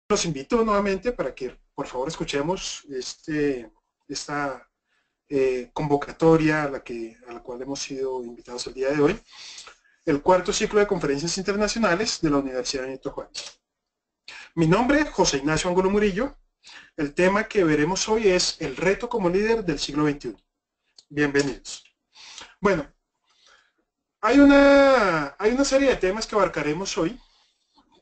Los invito nuevamente para que por favor escuchemos esta convocatoria a la cual hemos sido invitados el día de hoy, el cuarto ciclo de conferencias internacionales de la Universidad Benito Juárez. Mi nombre es José Ignacio Angulo Murillo. El tema que veremos hoy es el reto como líder del siglo XXI. Bienvenidos. Bueno, hay una serie de temas que abarcaremos hoy.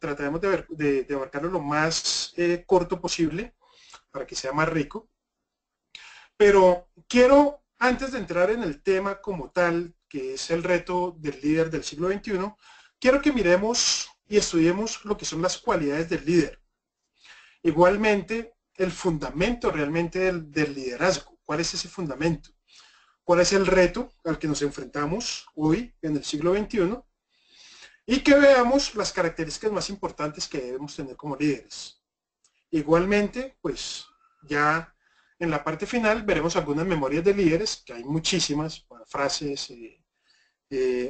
Trataremos de abarcarlo lo más corto posible para que sea más rico. Pero quiero, antes de entrar en el tema como tal, que es el reto del líder del siglo XXI, quiero que miremos y estudiemos lo que son las cualidades del líder. Igualmente, el fundamento realmente del liderazgo. ¿Cuál es ese fundamento? ¿Cuál es el reto al que nos enfrentamos hoy en el siglo XXI? Y que veamos las características más importantes que debemos tener como líderes. Igualmente, pues ya en la parte final veremos algunas memorias de líderes, que hay muchísimas, frases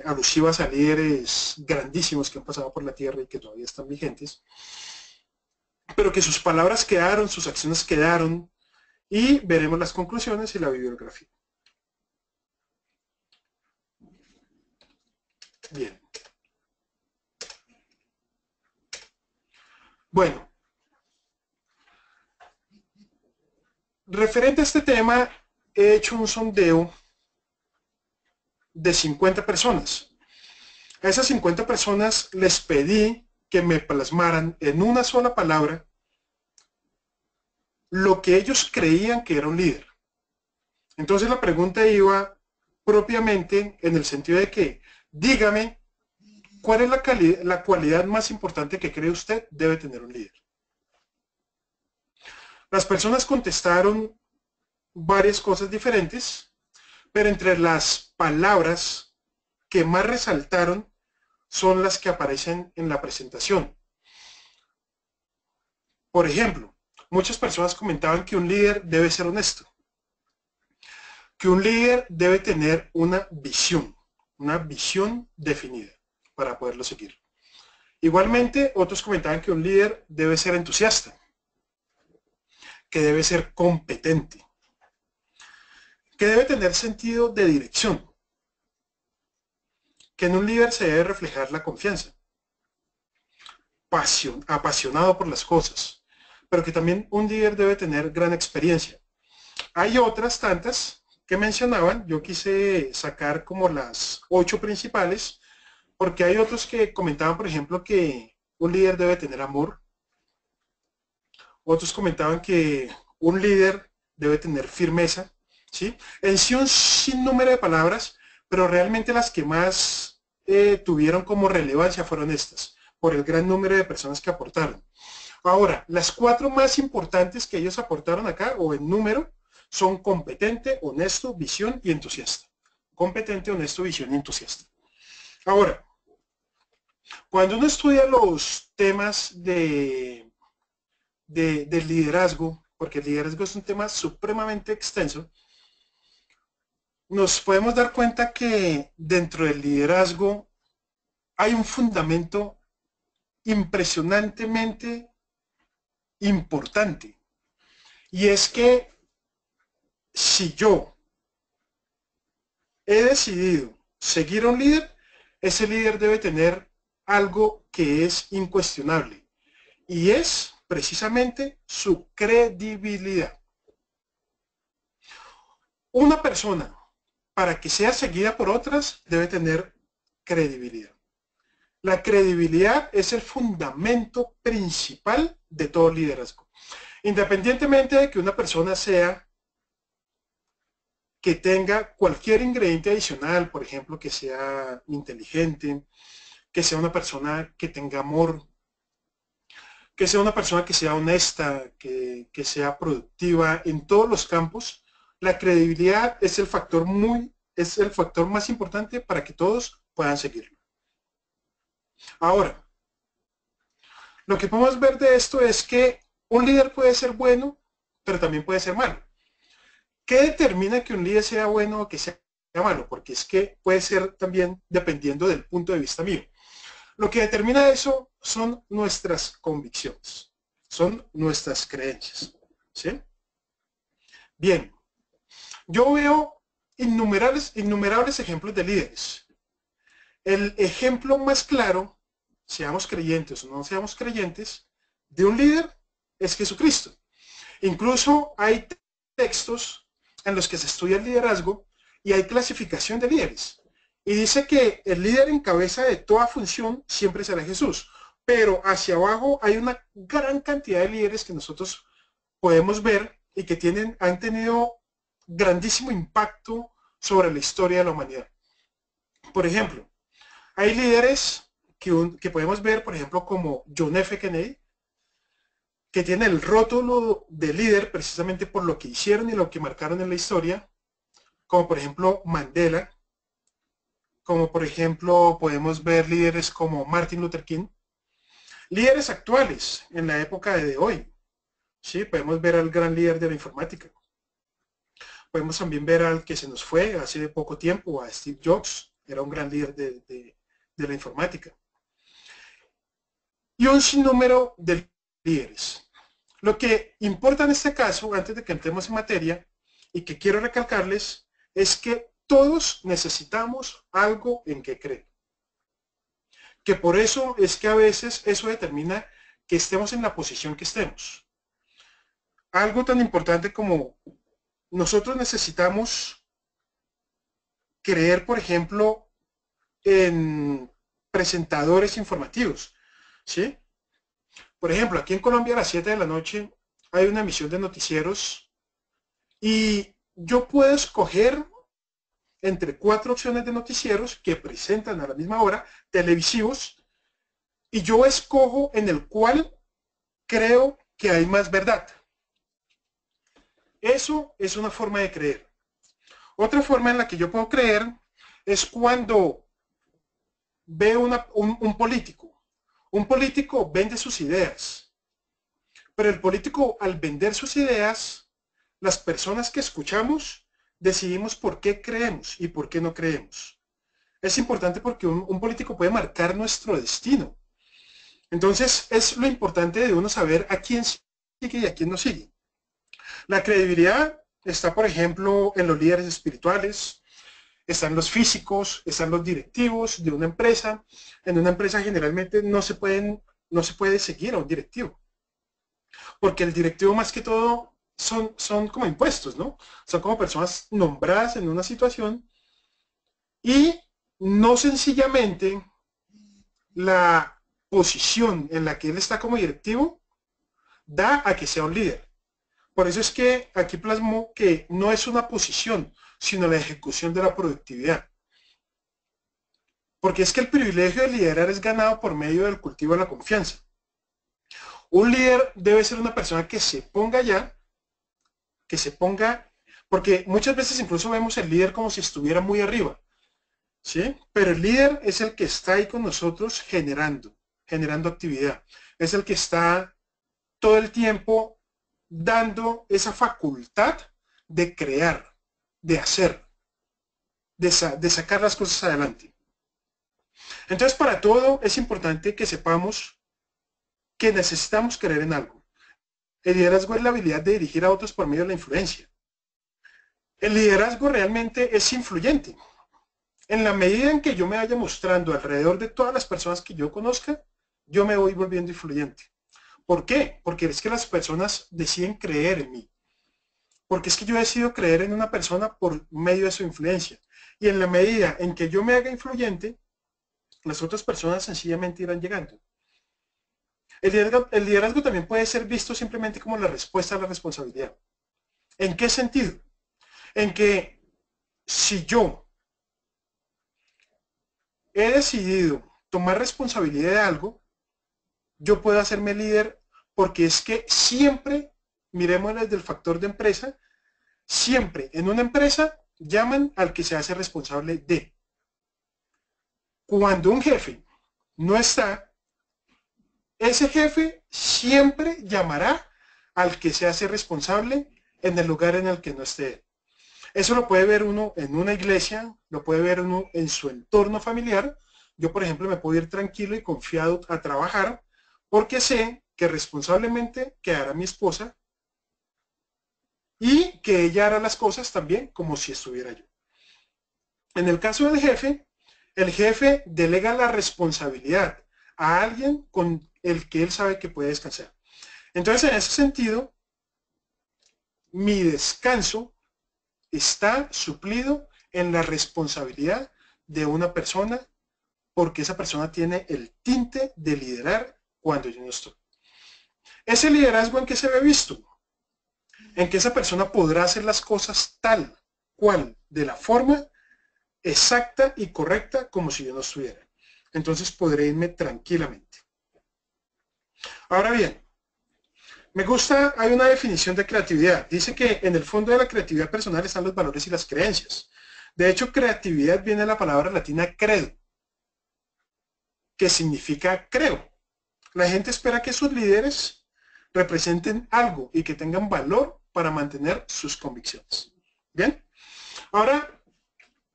alusivas a líderes grandísimos que han pasado por la tierra y que todavía están vigentes, pero que sus palabras quedaron, sus acciones quedaron, y veremos las conclusiones y la bibliografía. Bien. Bueno, referente a este tema, he hecho un sondeo de 50 personas. A esas 50 personas les pedí que me plasmaran en una sola palabra lo que ellos creían que era un líder. Entonces la pregunta iba propiamente en el sentido de que, dígame, ¿cuál es la cualidad más importante que cree usted debe tener un líder? Las personas contestaron varias cosas diferentes, pero entre las palabras que más resaltaron son las que aparecen en la presentación. Por ejemplo, muchas personas comentaban que un líder debe ser honesto, que un líder debe tener una visión definida para poderlo seguir. Igualmente, otros comentaban que un líder debe ser entusiasta, que debe ser competente, que debe tener sentido de dirección, que en un líder se debe reflejar la confianza, apasionado por las cosas, pero que también un líder debe tener gran experiencia. Hay otras tantas que mencionaban, yo quise sacar como las 8 principales, porque hay otros que comentaban, por ejemplo, que un líder debe tener amor, otros comentaban que un líder debe tener firmeza, ¿sí? En sí un sinnúmero de palabras, pero realmente las que más tuvieron como relevancia fueron estas, por el gran número de personas que aportaron. Ahora, las 4 más importantes que ellos aportaron acá, o en número, son competente, honesto, visión y entusiasta. Competente, honesto, visión y entusiasta. Ahora, cuando uno estudia los temas del liderazgo, porque el liderazgo es un tema supremamente extenso, nos podemos dar cuenta que dentro del liderazgo hay un fundamento impresionantemente importante. Y es que si yo he decidido seguir a un líder, ese líder debe tener algo que es incuestionable. Y es precisamente su credibilidad. Una persona, para que sea seguida por otras, debe tener credibilidad. La credibilidad es el fundamento principal de todo liderazgo. Independientemente de que una persona que tenga cualquier ingrediente adicional, por ejemplo, que sea inteligente, que sea una persona que tenga amor, que sea una persona que sea honesta, que sea productiva en todos los campos, la credibilidad es el factor más importante para que todos puedan seguirlo. Ahora, lo que podemos ver de esto es que un líder puede ser bueno, pero también puede ser malo. ¿Qué determina que un líder sea bueno o que sea malo? Porque es que puede ser también dependiendo del punto de vista mío. Lo que determina eso son nuestras convicciones. son nuestras creencias. ¿Sí? Bien, yo veo innumerables ejemplos de líderes. El ejemplo más claro, seamos creyentes o no seamos creyentes, de un líder es Jesucristo. Incluso hay textos en los que se estudia el liderazgo y hay clasificación de líderes. Y dice que el líder en cabeza de toda función siempre será Jesús. Pero hacia abajo hay una gran cantidad de líderes que nosotros podemos ver y que han tenido grandísimo impacto sobre la historia de la humanidad. Por ejemplo, hay líderes que podemos ver, por ejemplo, como John F. Kennedy, que tiene el rótulo de líder precisamente por lo que hicieron y lo que marcaron en la historia, como por ejemplo Mandela, como por ejemplo podemos ver líderes como Martin Luther King, líderes actuales en la época de hoy. ¿Sí? Podemos ver al gran líder de la informática. Podemos también ver al que se nos fue hace poco tiempo, a Steve Jobs, era un gran líder de la informática. Y un sinnúmero de líderes. Lo que importa en este caso, antes de que entremos en materia, y que quiero recalcarles, es que todos necesitamos algo en que creer. Que por eso es que a veces eso determina que estemos en la posición que estemos. Algo tan importante como nosotros necesitamos creer, por ejemplo, en presentadores informativos, ¿sí? Por ejemplo, aquí en Colombia a las 7 de la noche hay una emisión de noticieros y yo puedo escoger entre 4 opciones de noticieros que presentan a la misma hora, televisivos, y yo escojo en el cual creo que hay más verdad. Eso es una forma de creer. Otra forma en la que yo puedo creer es cuando veo un político. Un político vende sus ideas, pero el político al vender sus ideas, las personas que escuchamos decidimos por qué creemos y por qué no creemos. Es importante porque un político puede marcar nuestro destino. Entonces es lo importante de uno saber a quién sigue y a quién no sigue. La credibilidad está, por ejemplo, en los líderes espirituales, están los físicos, están los directivos de una empresa. En una empresa generalmente no se puede seguir a un directivo, porque el directivo más que todo son como impuestos, ¿no? Son como personas nombradas en una situación y no sencillamente la posición en la que él está como directivo da a que sea un líder. Por eso es que aquí plasmo que no es una posición, sino la ejecución de la productividad. Porque es que el privilegio de liderar es ganado por medio del cultivo de la confianza. Un líder debe ser una persona que se ponga ya, que se ponga, porque muchas veces incluso vemos el líder como si estuviera muy arriba, ¿sí? Pero el líder es el que está ahí con nosotros generando actividad. Es el que está todo el tiempo dando esa facultad de crear, de hacer, de sacar las cosas adelante. Entonces, para todo es importante que sepamos que necesitamos creer en algo. El liderazgo es la habilidad de dirigir a otros por medio de la influencia. El liderazgo realmente es influyente. En la medida en que yo me vaya mostrando alrededor de todas las personas que yo conozca, yo me voy volviendo influyente. ¿Por qué? Porque es que las personas deciden creer en mí. Porque es que yo decido creer en una persona por medio de su influencia. Y en la medida en que yo me haga influyente, las otras personas sencillamente irán llegando. El liderazgo también puede ser visto simplemente como la respuesta a la responsabilidad. ¿En qué sentido? En que si yo he decidido tomar responsabilidad de algo, yo puedo hacerme líder porque es que siempre, miremos desde el factor de empresa, siempre en una empresa llaman al que se hace responsable de. Cuando un jefe no está, ese jefe siempre llamará al que se hace responsable en el lugar en el que no esté. Eso lo puede ver uno en una iglesia, lo puede ver uno en su entorno familiar. Yo, por ejemplo, me puedo ir tranquilo y confiado a trabajar porque sé que responsablemente quedará mi esposa y que ella hará las cosas también como si estuviera yo. En el caso del jefe, el jefe delega la responsabilidad a alguien con el que él sabe que puede descansar. Entonces, en ese sentido, mi descanso está suplido en la responsabilidad de una persona, porque esa persona tiene el tinte de liderar cuando yo no estoy. Ese liderazgo, ¿en qué se ve visto? En que esa persona podrá hacer las cosas tal cual, de la forma exacta y correcta como si yo no estuviera. Entonces podré irme tranquilamente. Ahora bien, me gusta, hay una definición de creatividad. Dice que en el fondo de la creatividad personal están los valores y las creencias. De hecho, creatividad viene de la palabra latina credo, que significa creo. La gente espera que sus líderes representen algo y que tengan valor para mantener sus convicciones. Bien, ahora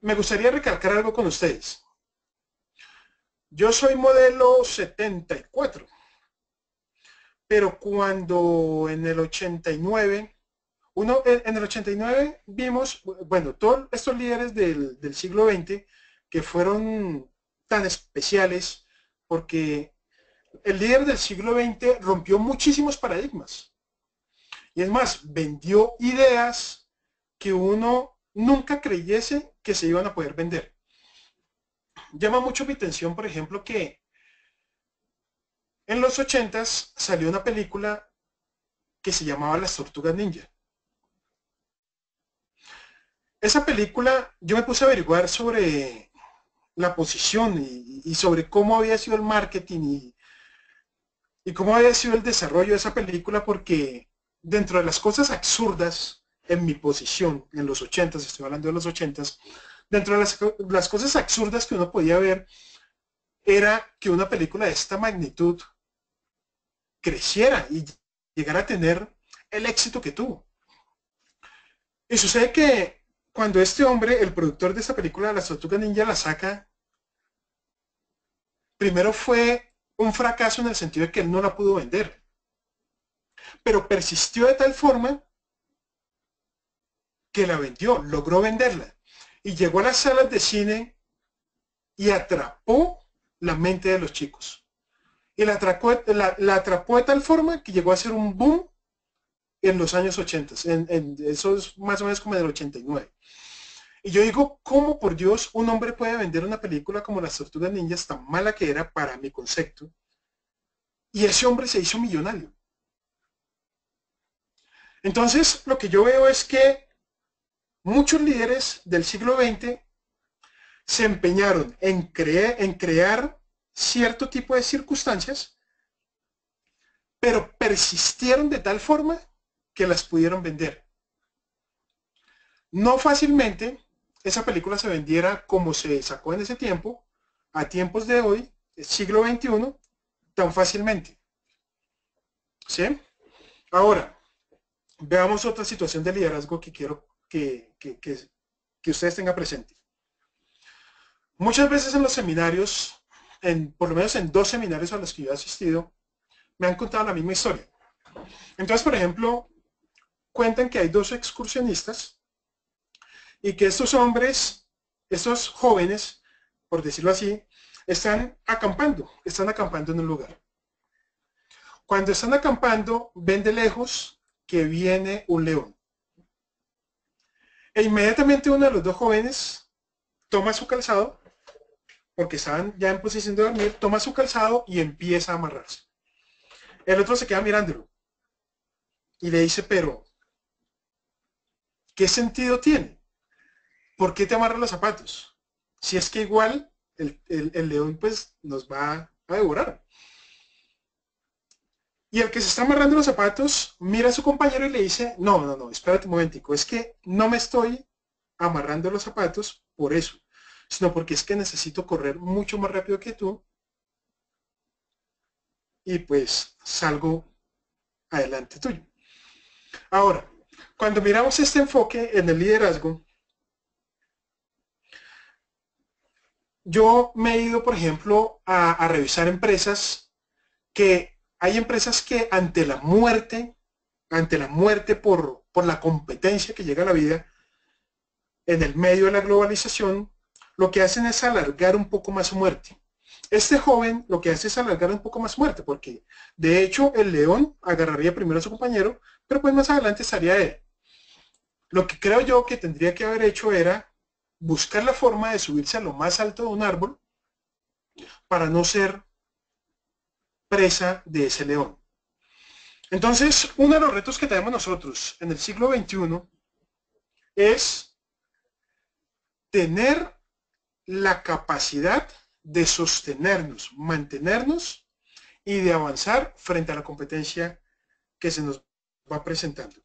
me gustaría recalcar algo con ustedes. Yo soy modelo 74, pero cuando en el 89, en el 89 vimos, bueno, todos estos líderes del siglo XX que fueron tan especiales porque el líder del siglo XX rompió muchísimos paradigmas. Y es más, vendió ideas que uno nunca creyese que se iban a poder vender. Llama mucho mi atención, por ejemplo, que en los 80s salió una película que se llamaba Las Tortugas Ninja. Esa película, yo me puse a averiguar sobre la posición y sobre cómo había sido el marketing y cómo había sido el desarrollo de esa película, porque dentro de las cosas absurdas en mi posición en los 80s, estoy hablando de los 80s, dentro de las cosas absurdas que uno podía ver era que una película de esta magnitud creciera y llegara a tener el éxito que tuvo. Y sucede que cuando este hombre, el productor de esta película, Las Tortugas Ninja, la saca, primero fue un fracaso en el sentido de que él no la pudo vender, pero persistió de tal forma que la vendió, logró venderla y llegó a las salas de cine y atrapó la mente de los chicos. Y la atrapó de tal forma que llegó a ser un boom en los años 80, eso es más o menos como en el 89. Y yo digo, ¿cómo por Dios un hombre puede vender una película como Las Tortugas Ninjas, tan mala que era para mi concepto? Y ese hombre se hizo millonario. Entonces, lo que yo veo es que muchos líderes del siglo XX se empeñaron en crear cierto tipo de circunstancias, pero persistieron de tal forma que las pudieron vender. No fácilmente esa película se vendiera como se sacó en ese tiempo, a tiempos de hoy, siglo XXI, tan fácilmente. ¿Sí? Ahora, veamos otra situación de liderazgo que quiero que ustedes tengan presente. Muchas veces en los seminarios, por lo menos en 2 seminarios a los que yo he asistido, me han contado la misma historia. Entonces, por ejemplo, cuentan que hay 2 excursionistas y que estos hombres, estos jóvenes, por decirlo así, están acampando en un lugar. Cuando están acampando, ven de lejos que viene un león. E inmediatamente uno de los 2 jóvenes toma su calzado, porque estaban ya en posición de dormir, toma su calzado y empieza a amarrarse. El otro se queda mirándolo y le dice, pero, ¿qué sentido tiene? ¿Por qué te amarras los zapatos? Si es que igual el león pues nos va a devorar. Y el que se está amarrando los zapatos mira a su compañero y le dice, no, espérate un momentico, es que no me estoy amarrando los zapatos por eso, sino porque es que necesito correr mucho más rápido que tú y pues salgo adelante tuyo. Ahora, cuando miramos este enfoque en el liderazgo, yo me he ido, por ejemplo, a revisar empresas que hay empresas que ante la muerte por la competencia que llega a la vida en el medio de la globalización, lo que hacen es alargar un poco más su muerte. Este joven lo que hace es alargar un poco más su muerte, porque de hecho el león agarraría primero a su compañero, pero pues más adelante estaría él. Lo que creo yo que tendría que haber hecho era buscar la forma de subirse a lo más alto de un árbol para no ser presa de ese león. Entonces, uno de los retos que tenemos nosotros en el siglo XXI es tener la capacidad de sostenernos, mantenernos y de avanzar frente a la competencia que se nos va presentando.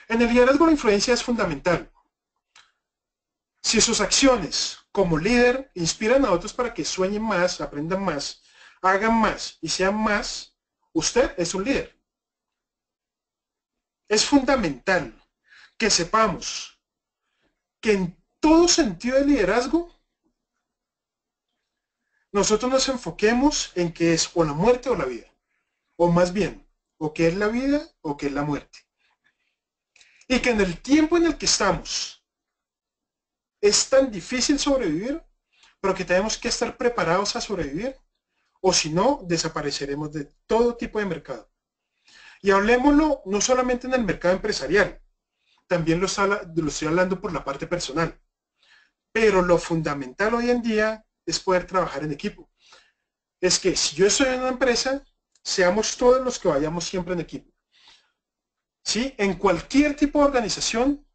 En el liderazgo la influencia es fundamental. Si sus acciones como líder inspiran a otros para que sueñen más, aprendan más, hagan más y sean más, usted es un líder. Es fundamental que sepamos que en todo sentido de liderazgo nosotros nos enfoquemos en que es o la muerte o la vida, o más bien, o que es la vida o que es la muerte. Y que en el tiempo en el que estamos es tan difícil sobrevivir, pero que tenemos que estar preparados a sobrevivir, o si no, desapareceremos de todo tipo de mercado. Y hablemoslo no solamente en el mercado empresarial, también lo estoy hablando por la parte personal. Pero lo fundamental hoy en día es poder trabajar en equipo. Es que si yo estoy en una empresa, seamos todos los que vayamos siempre en equipo. ¿Sí? En cualquier tipo de organización,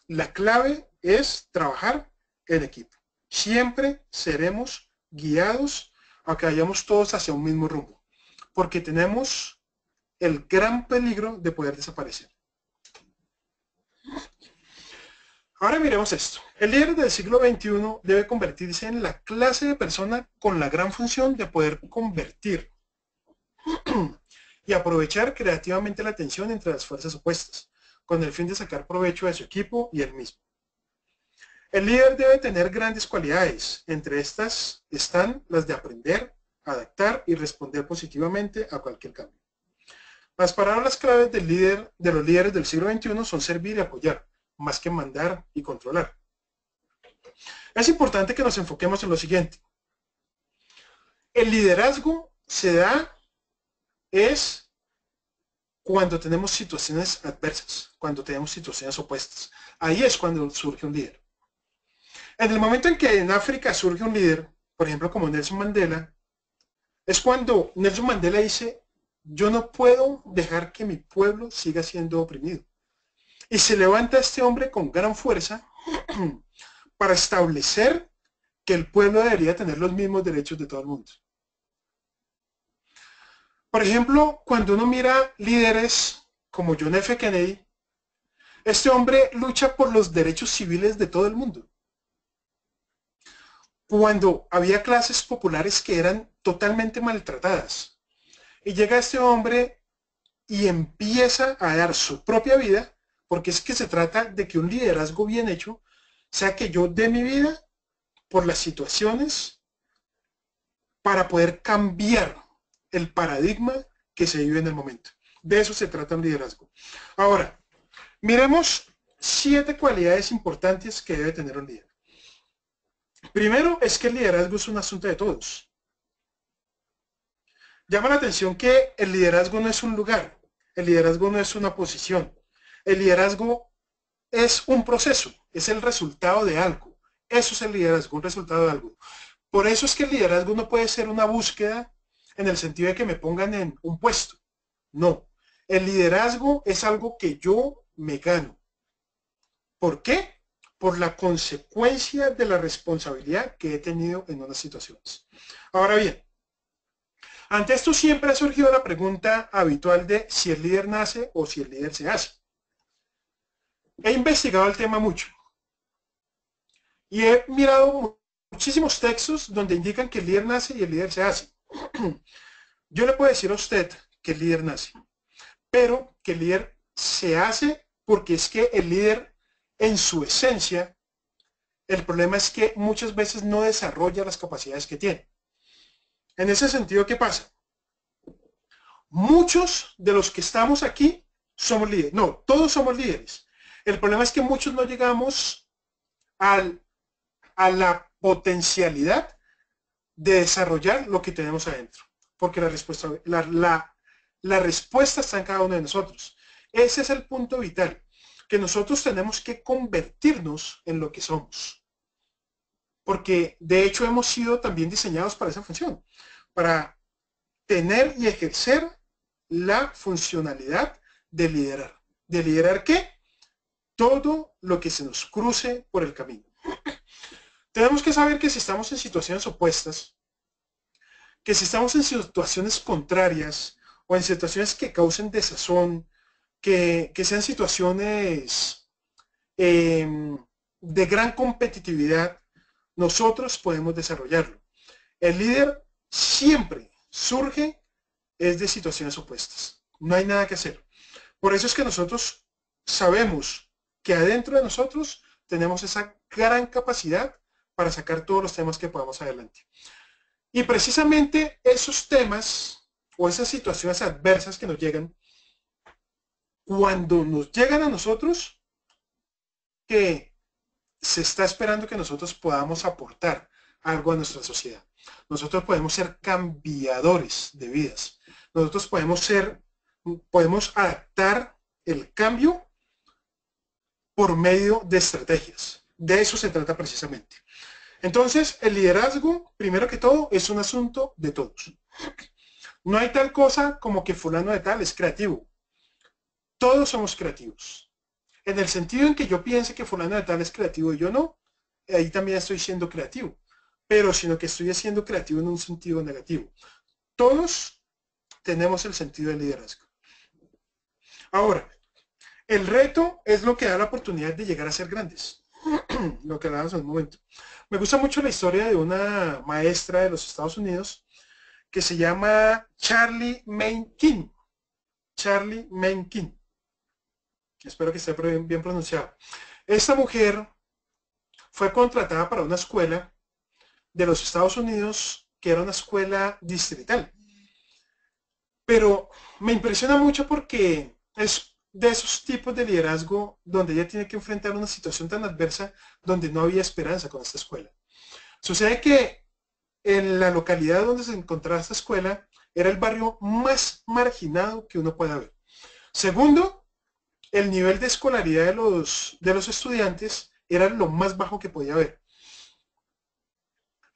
la clave es trabajar en equipo. Siempre seremos guiados a que vayamos todos hacia un mismo rumbo, porque tenemos el gran peligro de poder desaparecer. Ahora miremos esto. El líder del siglo XXI debe convertirse en la clase de persona con la gran función de poder convertir y aprovechar creativamente la tensión entre las fuerzas opuestas, con el fin de sacar provecho de su equipo y él mismo. El líder debe tener grandes cualidades. Entre estas están las de aprender, adaptar y responder positivamente a cualquier cambio. Las palabras claves de los líderes del siglo XXI son servir y apoyar, más que mandar y controlar. Es importante que nos enfoquemos en lo siguiente. El liderazgo se da es cuando tenemos situaciones adversas, cuando tenemos situaciones opuestas. Ahí es cuando surge un líder. En el momento en que en África surge un líder, por ejemplo como Nelson Mandela, es cuando Nelson Mandela dice, yo no puedo dejar que mi pueblo siga siendo oprimido. Y se levanta este hombre con gran fuerza para establecer que el pueblo debería tener los mismos derechos de todo el mundo. Por ejemplo, cuando uno mira líderes como John F. Kennedy, este hombre lucha por los derechos civiles de todo el mundo. Cuando había clases populares que eran totalmente maltratadas. Y llega este hombre y empieza a dar su propia vida, porque es que se trata de que un liderazgo bien hecho sea que yo dé mi vida por las situaciones para poder cambiar el paradigma que se vive en el momento. De eso se trata un liderazgo. Ahora, miremos 7 cualidades importantes que debe tener un líder. Primero es que el liderazgo es un asunto de todos. Llama la atención que el liderazgo no es un lugar, el liderazgo no es una posición, el liderazgo es un proceso, es el resultado de algo. Eso es el liderazgo, un resultado de algo. Por eso es que el liderazgo no puede ser una búsqueda en el sentido de que me pongan en un puesto. No, el liderazgo es algo que yo me gano. ¿Por qué? Por la consecuencia de la responsabilidad que he tenido en unas situaciones. Ahora bien, ante esto siempre ha surgido la pregunta habitual de si el líder nace o si el líder se hace. He investigado el tema mucho y he mirado muchísimos textos donde indican que el líder nace y el líder se hace. Yo le puedo decir a usted que el líder nace, pero que el líder se hace porque es que el líder en su esencia, el problema es que muchas veces no desarrolla las capacidades que tiene. En ese sentido, ¿qué pasa? Muchos de los que estamos aquí somos líderes. No, todos somos líderes. El problema es que muchos no llegamos al, a la potencialidad de desarrollar lo que tenemos adentro. Porque la respuesta está en cada uno de nosotros. Ese es el punto vital, que nosotros tenemos que convertirnos en lo que somos. Porque de hecho hemos sido también diseñados para esa función, para tener y ejercer la funcionalidad de liderar. ¿De liderar qué? Todo lo que se nos cruce por el camino. Tenemos que saber que si estamos en situaciones opuestas, que si estamos en situaciones contrarias o en situaciones que causen desazón, que sean situaciones de gran competitividad, nosotros podemos desarrollarlo. El líder siempre surge es de situaciones opuestas. No hay nada que hacer. Por eso es que nosotros sabemos que adentro de nosotros tenemos esa gran capacidad para sacar todos los temas que podamos adelante. Y precisamente esos temas o esas situaciones adversas que nos llegan, cuando nos llegan a nosotros, que se está esperando que nosotros podamos aportar algo a nuestra sociedad. Nosotros podemos ser cambiadores de vidas. Nosotros podemos adaptar el cambio por medio de estrategias. De eso se trata precisamente. Entonces, el liderazgo, primero que todo, es un asunto de todos. No hay tal cosa como que fulano de tal es creativo. Todos somos creativos. En el sentido en que yo piense que fulano de tal es creativo y yo no, ahí también estoy siendo creativo. Pero sino que estoy siendo creativo en un sentido negativo. Todos tenemos el sentido del liderazgo. Ahora, el reto es lo que da la oportunidad de llegar a ser grandes. Lo que hablábamos en un momento. Me gusta mucho la historia de una maestra de los Estados Unidos que se llama Charlie Mencken. Charlie Mencken. Espero que esté bien pronunciado. Esta mujer fue contratada para una escuela de los Estados Unidos que era una escuela distrital. Pero me impresiona mucho porque es de esos tipos de liderazgo donde ella tiene que enfrentar una situación tan adversa donde no había esperanza con esta escuela. Sucede que en la localidad donde se encontraba esta escuela era el barrio más marginado que uno pueda ver. Segundo, el nivel de escolaridad de los estudiantes era lo más bajo que podía haber.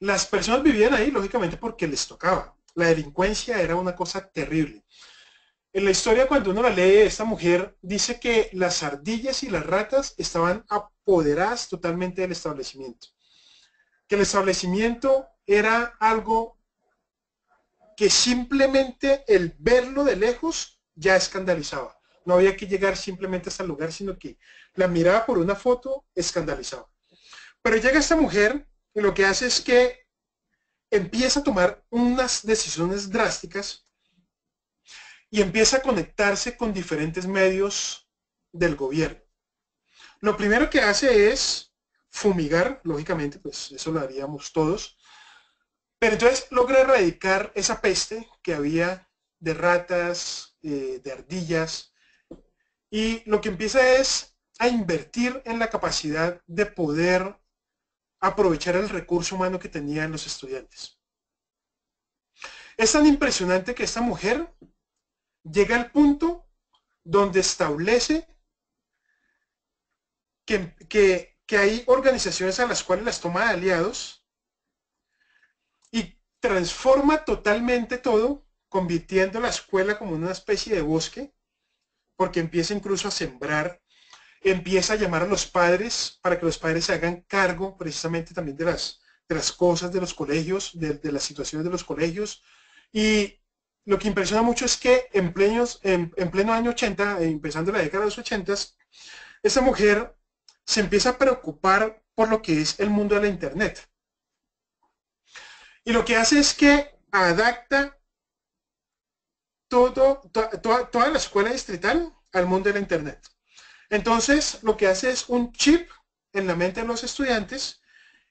Las personas vivían ahí, lógicamente, porque les tocaba. La delincuencia era una cosa terrible. En la historia, cuando uno la lee, esta mujer dice que las ardillas y las ratas estaban apoderadas totalmente del establecimiento. Que el establecimiento era algo que simplemente el verlo de lejos ya escandalizaba. No había que llegar simplemente hasta el lugar, sino que la mirada por una foto escandalizaba. Pero llega esta mujer y lo que hace es que empieza a tomar unas decisiones drásticas y empieza a conectarse con diferentes medios del gobierno. Lo primero que hace es fumigar, lógicamente, pues eso lo haríamos todos, pero entonces logra erradicar esa peste que había de ratas, de ardillas, y lo que empieza es a invertir en la capacidad de poder aprovechar el recurso humano que tenían los estudiantes. Es tan impresionante que esta mujer llega al punto donde establece que hay organizaciones a las cuales las toma de aliados y transforma totalmente todo, convirtiendo la escuela como una especie de bosque, porque empieza incluso a sembrar, empieza a llamar a los padres para que los padres se hagan cargo precisamente también de las cosas de los colegios, de las situaciones de los colegios. Y lo que impresiona mucho es que en pleno año 80, empezando la década de los 80, esta mujer se empieza a preocupar por lo que es el mundo de la Internet. Y lo que hace es que adapta toda la escuela distrital al mundo de la Internet. Entonces, lo que hace es un chip en la mente de los estudiantes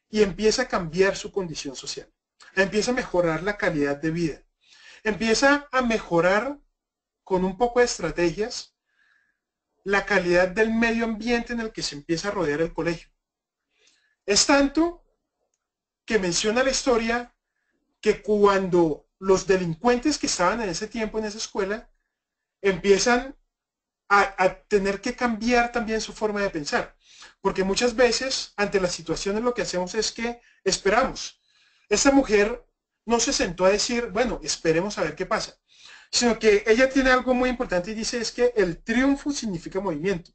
y empieza a cambiar su condición social. empieza a mejorar la calidad de vida, empieza a mejorar con un poco de estrategias la calidad del medio ambiente en el que se empieza a rodear el colegio. Es tanto que menciona la historia que cuando los delincuentes que estaban en ese tiempo en esa escuela empiezan a tener que cambiar también su forma de pensar, porque muchas veces ante las situaciones lo que hacemos es que esperamos. Esta mujer no se sentó a decir, bueno, esperemos a ver qué pasa, sino que ella tiene algo muy importante y dice es que el triunfo significa movimiento.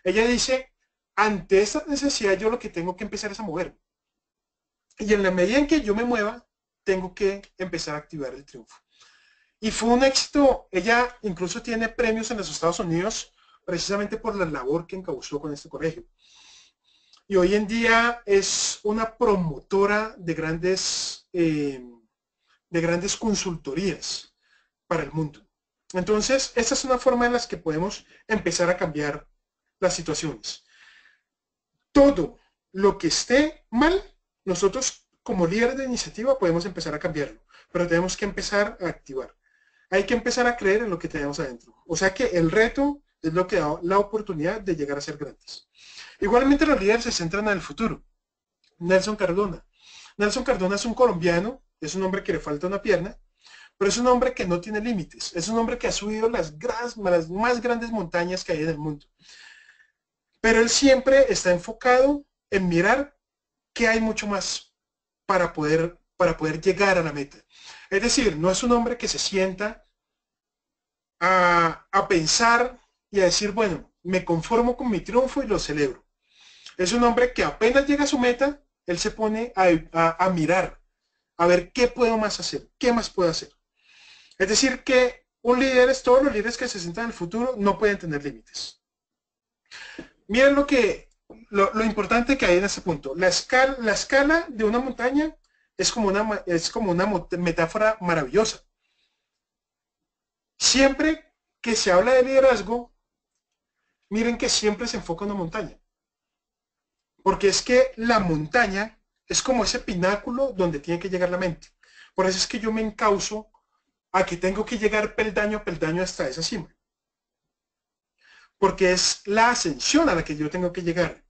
Ella dice, ante esta necesidad yo lo que tengo que empezar es a moverme. Y en la medida en que yo me mueva, tengo que empezar a activar el triunfo. Y fue un éxito. Ella incluso tiene premios en los Estados Unidos precisamente por la labor que encauzó con este colegio. Y hoy en día es una promotora de grandes consultorías para el mundo. Entonces, esta es una forma en la que podemos empezar a cambiar las situaciones. Todo lo que esté mal, nosotros como líderes de iniciativa podemos empezar a cambiarlo, pero tenemos que empezar a activar. Hay que empezar a creer en lo que tenemos adentro. O sea que el reto es lo que da la oportunidad de llegar a ser grandes. Igualmente los líderes se centran en el futuro. Nelson Cardona. Nelson Cardona es un colombiano, es un hombre que le falta una pierna, pero es un hombre que no tiene límites. Es un hombre que ha subido las más grandes montañas que hay en el mundo. Pero él siempre está enfocado en mirar que hay mucho más para poder llegar a la meta. Es decir, no es un hombre que se sienta a pensar y a decir, bueno, me conformo con mi triunfo y lo celebro. Es un hombre que apenas llega a su meta, él se pone a mirar, a ver qué puedo más hacer, qué más puedo hacer. Es decir, que todos los líderes que se sientan en el futuro no pueden tener límites. Miren lo importante que hay en este punto. La escala de una montaña es como una metáfora maravillosa. Siempre que se habla de liderazgo, miren que siempre se enfoca en una montaña. Porque es que la montaña es como ese pináculo donde tiene que llegar la mente. Por eso es que yo me encauzo a que tengo que llegar peldaño a peldaño hasta esa cima. Porque es la ascensión a la que yo tengo que llegar.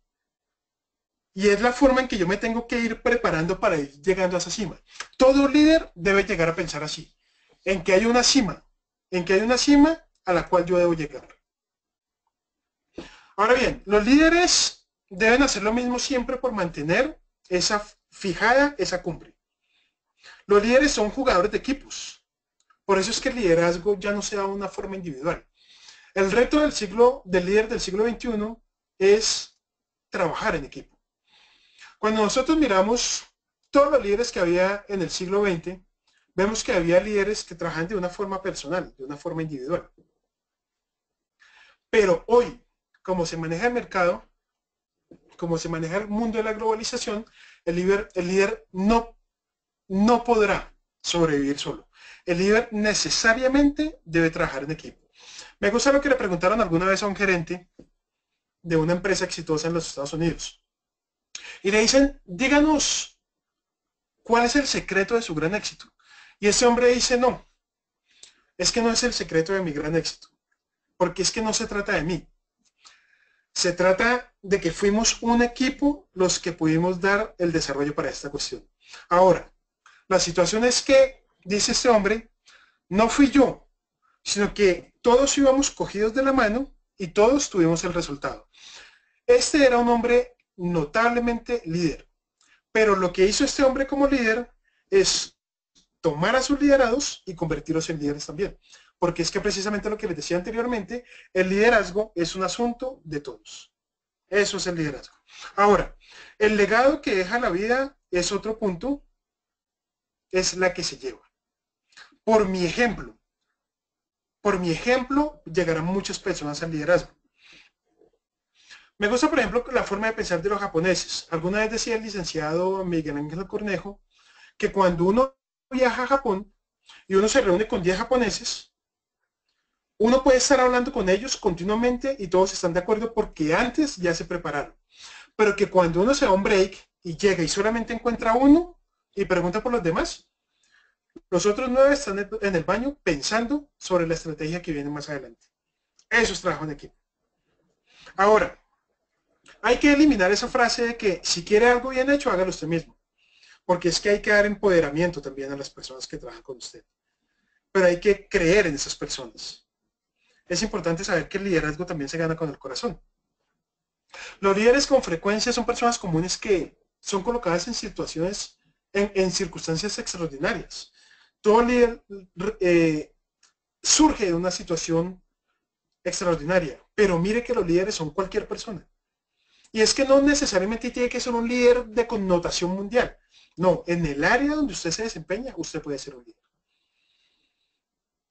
Y es la forma en que yo me tengo que ir preparando para ir llegando a esa cima. Todo líder debe llegar a pensar así, en que hay una cima a la cual yo debo llegar. Ahora bien, los líderes deben hacer lo mismo siempre por mantener esa cumbre. Los líderes son jugadores de equipos. Por eso es que el liderazgo ya no se da de una forma individual. El reto del líder del siglo XXI es trabajar en equipo. Cuando nosotros miramos todos los líderes que había en el siglo XX, vemos que había líderes que trabajan de una forma personal, de una forma individual. Pero hoy, como se maneja el mercado, como se maneja el mundo de la globalización, el líder no podrá sobrevivir solo. El líder necesariamente debe trabajar en equipo. Me gusta lo que le preguntaron alguna vez a un gerente de una empresa exitosa en los Estados Unidos. Y le dicen, díganos, ¿cuál es el secreto de su gran éxito? Y ese hombre dice, no, es que no es el secreto de mi gran éxito, porque es que no se trata de mí. Se trata de que fuimos un equipo los que pudimos dar el desarrollo para esta cuestión. Ahora, la situación es que, dice este hombre, no fui yo, sino que todos íbamos cogidos de la mano y todos tuvimos el resultado. Este era un hombre notablemente líder, pero lo que hizo este hombre como líder es tomar a sus liderados y convertirlos en líderes también. Porque es que precisamente lo que les decía anteriormente, el liderazgo es un asunto de todos. Eso es el liderazgo. Ahora, el legado que deja la vida es otro punto, es la que se lleva. Por mi ejemplo, llegarán muchas personas al liderazgo. Me gusta, por ejemplo, la forma de pensar de los japoneses. Alguna vez decía el licenciado Miguel Ángel Cornejo que cuando uno viaja a Japón y uno se reúne con 10 japoneses, uno puede estar hablando con ellos continuamente y todos están de acuerdo porque antes ya se prepararon. Pero que cuando uno se da un break y llega y solamente encuentra uno y pregunta por los demás, Los otros 9 están en el baño pensando sobre la estrategia que viene más adelante. Eso es trabajo en equipo. Ahora, hay que eliminar esa frase de que si quiere algo bien hecho, hágalo usted mismo. Porque es que hay que dar empoderamiento también a las personas que trabajan con usted. Pero hay que creer en esas personas. Es importante saber que el liderazgo también se gana con el corazón. Los líderes con frecuencia son personas comunes que son colocadas en situaciones, en circunstancias extraordinarias. Todo líder surge de una situación extraordinaria, pero mire que los líderes son cualquier persona. Y es que no necesariamente tiene que ser un líder de connotación mundial. No, en el área donde usted se desempeña, usted puede ser un líder.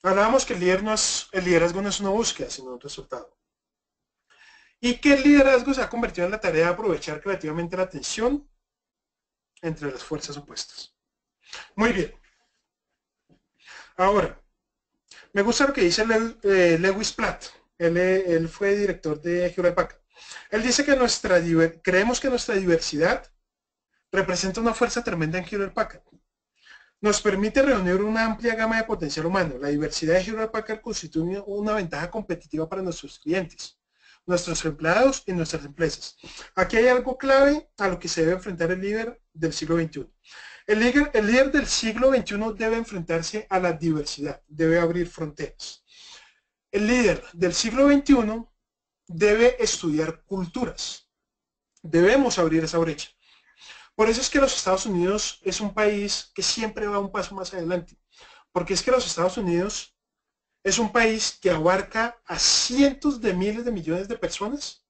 Hablábamos que el liderazgo no es una búsqueda, sino un resultado. Y que el liderazgo se ha convertido en la tarea de aprovechar creativamente la tensión entre las fuerzas opuestas. Muy bien. Ahora, me gusta lo que dice Lewis Platt. Él fue director de Hewlett Packard. Él dice que creemos que nuestra diversidad representa una fuerza tremenda en Hewlett Packard. Nos permite reunir una amplia gama de potencial humano. La diversidad de Hewlett Packard constituye una ventaja competitiva para nuestros clientes, nuestros empleados y nuestras empresas. Aquí hay algo clave a lo que se debe enfrentar el líder del siglo XXI. El líder del siglo XXI debe enfrentarse a la diversidad, debe abrir fronteras. El líder del siglo XXI debe estudiar culturas. Debemos abrir esa brecha. Por eso es que los Estados Unidos es un país que siempre va un paso más adelante. Porque es que los Estados Unidos es un país que abarca a cientos de miles de millones de personas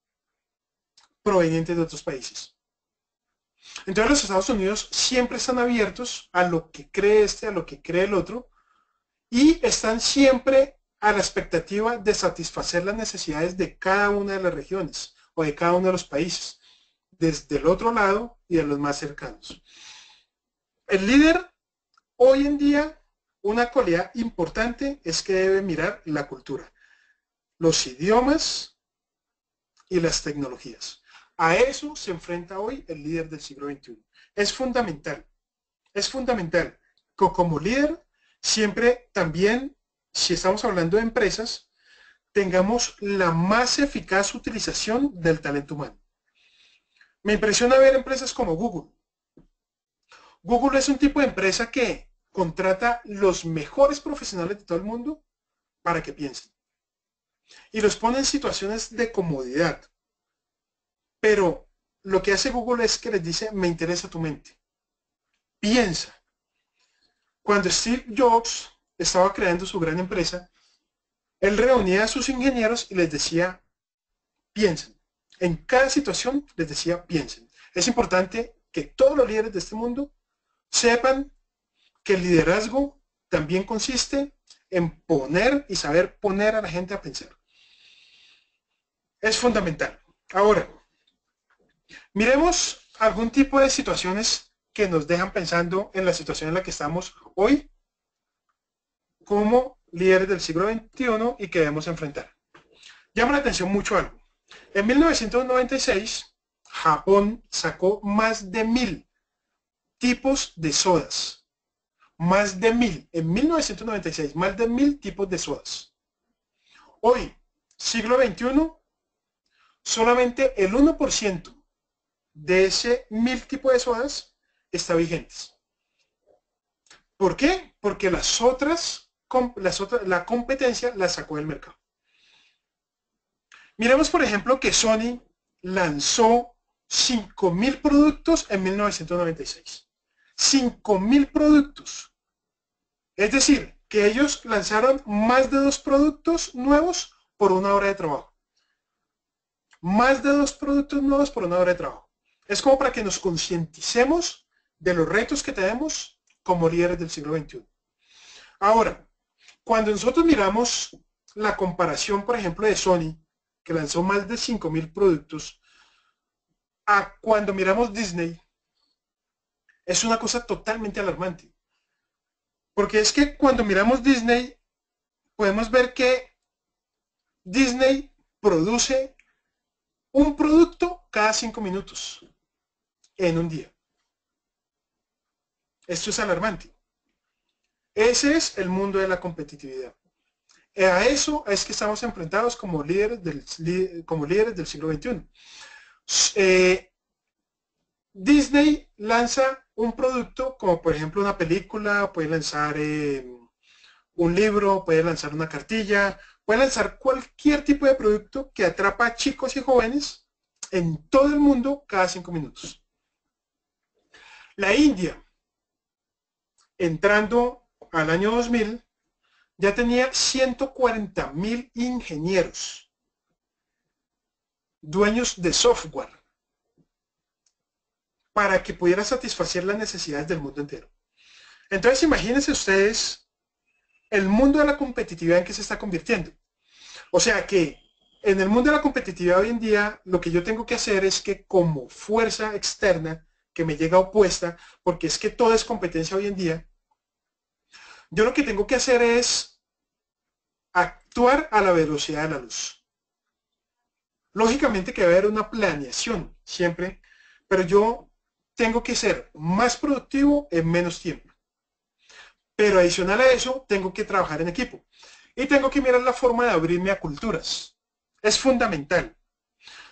provenientes de otros países. Entonces los Estados Unidos siempre están abiertos a lo que cree este, a lo que cree el otro, y están siempre a la expectativa de satisfacer las necesidades de cada una de las regiones o de cada uno de los países, desde el otro lado y de los más cercanos. El líder hoy en día, una cualidad importante es que debe mirar la cultura, los idiomas y las tecnologías. A eso se enfrenta hoy el líder del siglo XXI. Es fundamental que como líder siempre también, si estamos hablando de empresas, tengamos la más eficaz utilización del talento humano. Me impresiona ver empresas como Google. Google es un tipo de empresa que contrata los mejores profesionales de todo el mundo para que piensen. Y los pone en situaciones de comodidad. Pero lo que hace Google es que les dice, me interesa tu mente. Piensa. Cuando Steve Jobs estaba creando su gran empresa, él reunía a sus ingenieros y les decía, piensen. En cada situación les decía, piensen. Es importante que todos los líderes de este mundo sepan que el liderazgo también consiste en poner y saber poner a la gente a pensar. Es fundamental. Ahora, miremos algún tipo de situaciones que nos dejan pensando en la situación en la que estamos hoy como líderes del siglo XXI y que debemos enfrentar. Llama la atención mucho algo. En 1996, Japón sacó más de 1000 tipos de sodas. Más de 1000. En 1996, más de 1000 tipos de sodas. Hoy, siglo XXI, solamente el 1% de ese 1000 tipos de sodas está vigentes. ¿Por qué? Porque la competencia la sacó del mercado. Miremos, por ejemplo, que Sony lanzó 5000 productos en 1996. 5000 productos. Es decir, que ellos lanzaron más de 2 productos nuevos por una hora de trabajo. Más de 2 productos nuevos por una hora de trabajo. Es como para que nos concienticemos de los retos que tenemos como líderes del siglo XXI. Ahora, cuando nosotros miramos la comparación, por ejemplo, de Sony, que lanzó más de 5000 productos, a cuando miramos Disney, es una cosa totalmente alarmante. Porque es que cuando miramos Disney, podemos ver que Disney produce un producto cada 5 minutos en un día. Esto es alarmante. Ese es el mundo de la competitividad. A eso es que estamos enfrentados como líderes del siglo XXI. Disney lanza un producto como por ejemplo una película, puede lanzar un libro, puede lanzar una cartilla, puede lanzar cualquier tipo de producto que atrapa a chicos y jóvenes en todo el mundo cada 5 minutos. La India, entrando al año 2000, ya tenía 140.000 ingenieros, dueños de software, para que pudiera satisfacer las necesidades del mundo entero. Entonces imagínense ustedes el mundo de la competitividad en que se está convirtiendo. O sea que en el mundo de la competitividad hoy en día, lo que yo tengo que hacer es que como fuerza externa que me llega opuesta, porque es que todo es competencia hoy en día, yo lo que tengo que hacer es actuar a la velocidad de la luz. Lógicamente que va a haber una planeación siempre, pero yo tengo que ser más productivo en menos tiempo. Pero adicional a eso, tengo que trabajar en equipo. Y tengo que mirar la forma de abrirme a culturas. Es fundamental.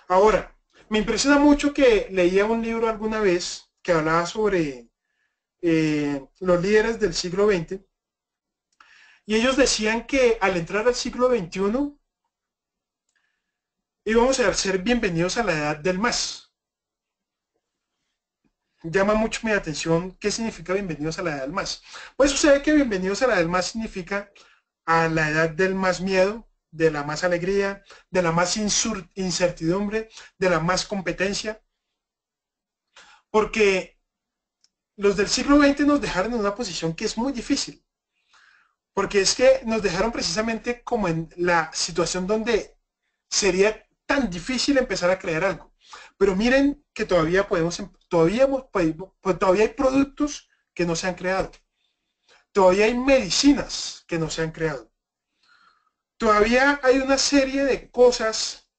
Ahora, me impresiona mucho que leía un libro alguna vez que hablaba sobre los líderes del siglo XX y ellos decían que al entrar al siglo XXI íbamos a ser bienvenidos a la edad del más. Llama mucho mi atención qué significa bienvenidos a la edad del más. Pues sucede que bienvenidos a la edad del más significa a la edad del más miedo, de la más alegría, de la más incertidumbre, de la más competencia. Porque los del siglo XX nos dejaron en una posición que es muy difícil. Porque es que nos dejaron precisamente como en la situación donde sería tan difícil empezar a crear algo. Pero miren que todavía todavía hay productos que no se han creado. Todavía hay medicinas que no se han creado. Todavía hay una serie de cosas,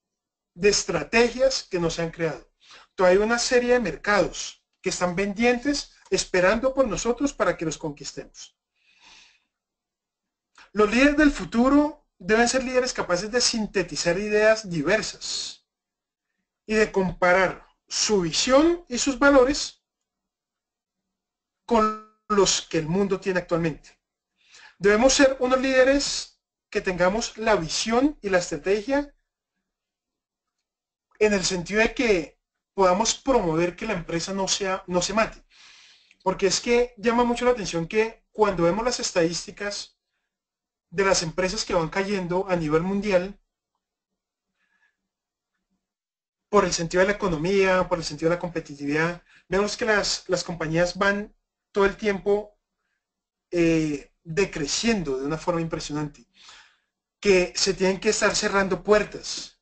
de estrategias que no se han creado. Todavía hay una serie de mercados que están pendientes esperando por nosotros para que los conquistemos. Los líderes del futuro deben ser líderes capaces de sintetizar ideas diversas y de comparar su visión y sus valores con los que el mundo tiene actualmente. Debemos ser unos líderes que tengamos la visión y la estrategia en el sentido de que podamos promover que la empresa no se mate. Porque es que llama mucho la atención que cuando vemos las estadísticas de las empresas que van cayendo a nivel mundial, por el sentido de la economía, por el sentido de la competitividad, vemos que las compañías van todo el tiempo decreciendo de una forma impresionante, que se tienen que estar cerrando puertas.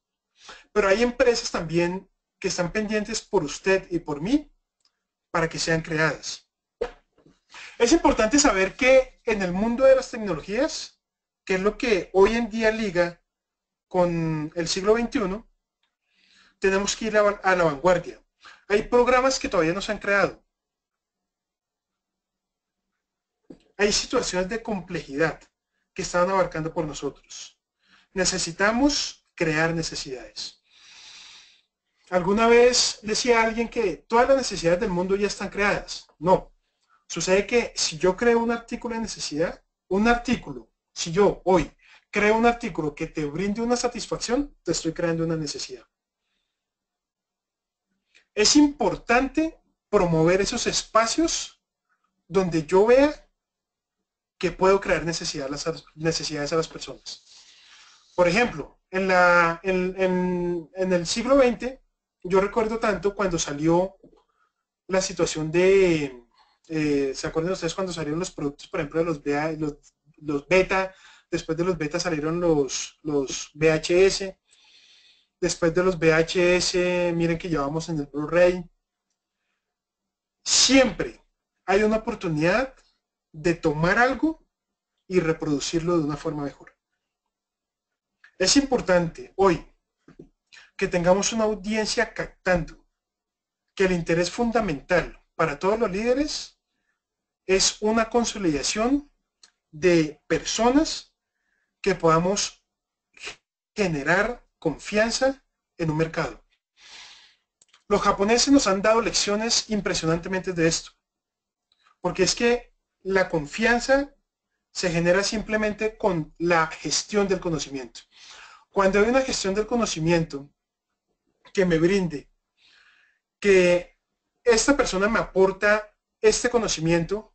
Pero hay empresas también que están pendientes por usted y por mí para que sean creadas. Es importante saber que en el mundo de las tecnologías, que es lo que hoy en día liga con el siglo XXI, tenemos que ir a la vanguardia. Hay programas que todavía no se han creado. Hay situaciones de complejidad que están abarcando por nosotros. Necesitamos crear necesidades. Alguna vez decía alguien que todas las necesidades del mundo ya están creadas. No. Sucede que si yo creo un artículo de necesidad, si yo hoy creo un artículo que te brinde una satisfacción, te estoy creando una necesidad. Es importante promover esos espacios donde yo vea que puedo crear necesidades a las personas. Por ejemplo, en el siglo XX, yo recuerdo tanto cuando salió la situación de, ¿se acuerdan ustedes cuando salieron los productos, por ejemplo, de los beta? Después de los beta salieron los VHS. Después de los VHS, miren que llevamos en el Blu-ray. Siempre hay una oportunidad de tomar algo y reproducirlo de una forma mejor. Es importante hoy que tengamos una audiencia captando que el interés fundamental para todos los líderes es una consolidación de personas que podamos generar confianza en un mercado. Los japoneses nos han dado lecciones impresionantemente de esto, porque es que la confianza se genera simplemente con la gestión del conocimiento. Cuando hay una gestión del conocimiento que me brinde, que esta persona me aporta este conocimiento,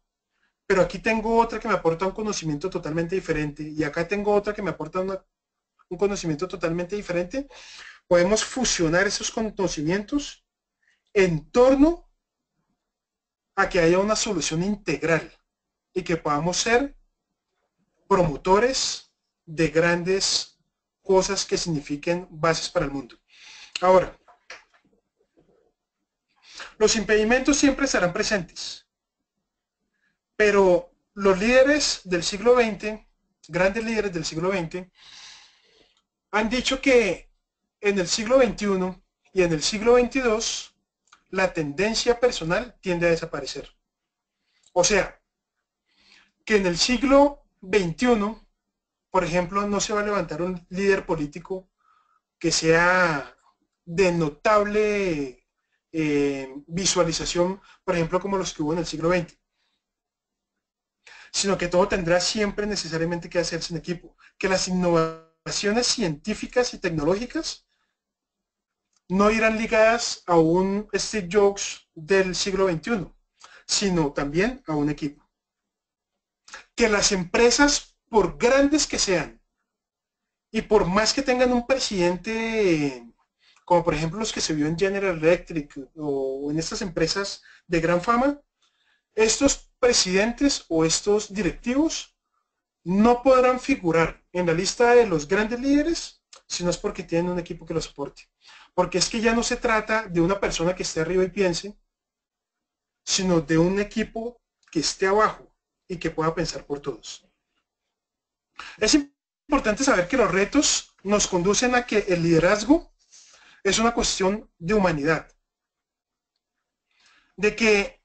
pero aquí tengo otra que me aporta un conocimiento totalmente diferente, y acá tengo otra que me aporta un conocimiento totalmente diferente, podemos fusionar esos conocimientos en torno a que haya una solución integral y que podamos ser promotores de grandes cosas que signifiquen bases para el mundo. Ahora, los impedimentos siempre estarán presentes, pero los líderes del siglo XX, grandes líderes del siglo XX, han dicho que en el siglo XXI y en el siglo XXII la tendencia personal tiende a desaparecer. O sea, que en el siglo XXI, por ejemplo, no se va a levantar un líder político que sea de notable visualización, por ejemplo, como los que hubo en el siglo XX, sino que todo tendrá siempre necesariamente que hacerse en equipo, que las innovaciones científicas y tecnológicas no irán ligadas a un Steve Jobs del siglo XXI, sino también a un equipo. Que las empresas, por grandes que sean, y por más que tengan un presidente, como por ejemplo los que se vio en General Electric o en estas empresas de gran fama, estos presidentes o estos directivos no podrán figurar en la lista de los grandes líderes si no es porque tienen un equipo que los soporte. Porque es que ya no se trata de una persona que esté arriba y piense, sino de un equipo que esté abajo y que pueda pensar por todos. Es importante saber que los retos nos conducen a que el liderazgo es una cuestión de humanidad. De que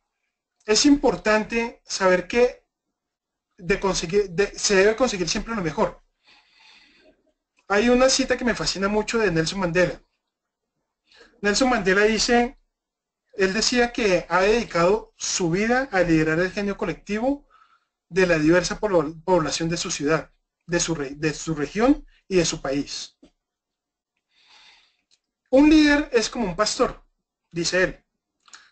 es importante saber que se debe conseguir siempre lo mejor. Hay una cita que me fascina mucho de Nelson Mandela. Nelson Mandela dice, él decía que ha dedicado su vida a liderar el genio colectivo de la diversa población de su ciudad, de su región y de su país. Un líder es como un pastor, dice él.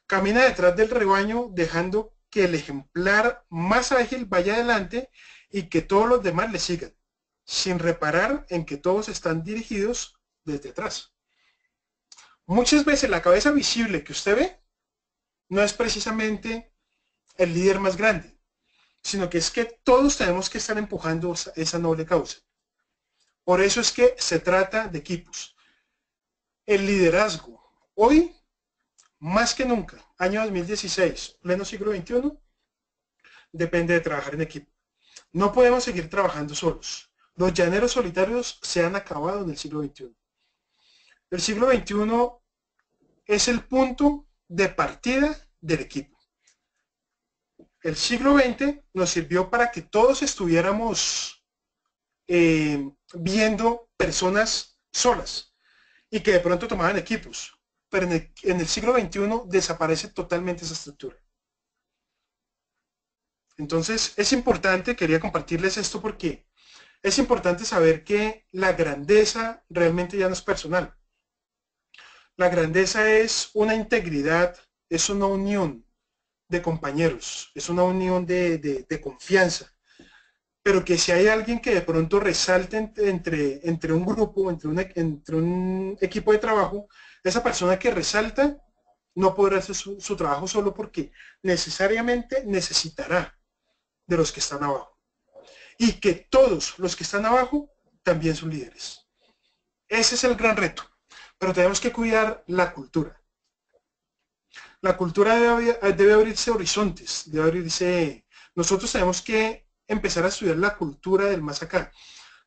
Camina detrás del rebaño dejando que el ejemplar más ágil vaya adelante y que todos los demás le sigan, sin reparar en que todos están dirigidos desde atrás. Muchas veces la cabeza visible que usted ve no es precisamente el líder más grande, sino que es que todos tenemos que estar empujando esa noble causa. Por eso es que se trata de equipos. El liderazgo, hoy, más que nunca, año 2016, pleno siglo XXI, depende de trabajar en equipo. No podemos seguir trabajando solos. Los llaneros solitarios se han acabado en el siglo XXI. El siglo XXI es el punto de partida del equipo. El siglo XX nos sirvió para que todos estuviéramos viendo personas solas y que de pronto tomaban equipos. Pero en el siglo XXI desaparece totalmente esa estructura. Entonces es importante, quería compartirles esto porque es importante saber que la grandeza realmente ya no es personal. La grandeza es una integridad, es una unión de compañeros, es una unión de confianza. Pero que si hay alguien que de pronto resalte entre un grupo, entre un equipo de trabajo, esa persona que resalta no podrá hacer su trabajo solo porque necesariamente necesitará de los que están abajo. Y que todos los que están abajo también son líderes. Ese es el gran reto. Pero tenemos que cuidar la cultura. La cultura debe abrirse horizontes, debe abrirse. Nosotros tenemos que empezar a estudiar la cultura del más acá,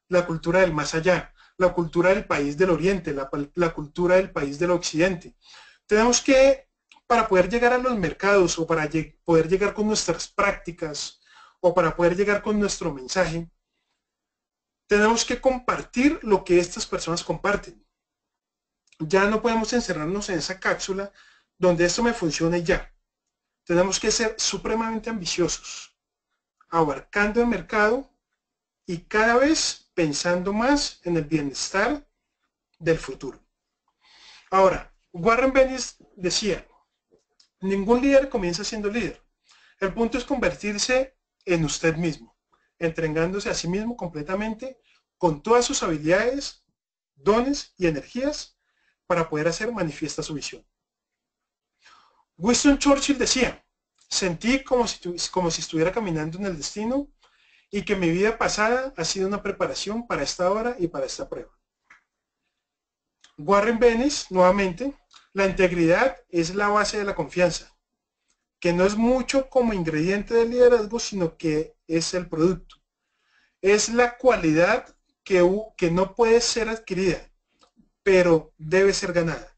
la cultura del más allá, la cultura del país del oriente, la cultura del país del occidente. Tenemos que, para poder llegar a los mercados o para poder llegar con nuestras prácticas o para poder llegar con nuestro mensaje, tenemos que compartir lo que estas personas comparten. Ya no podemos encerrarnos en esa cápsula donde esto me funcione ya. Tenemos que ser supremamente ambiciosos, abarcando el mercado y cada vez pensando más en el bienestar del futuro. Ahora, Warren Bennis decía, ningún líder comienza siendo líder. El punto es convertirse en usted mismo, entregándose a sí mismo completamente con todas sus habilidades, dones y energías para poder hacer manifiesta su visión. Winston Churchill decía, sentí como si estuviera caminando en el destino y que mi vida pasada ha sido una preparación para esta hora y para esta prueba. Warren Bennis, nuevamente, la integridad es la base de la confianza, que no es mucho como ingrediente del liderazgo, sino que es el producto. Es la cualidad que no puede ser adquirida, pero debe ser ganada.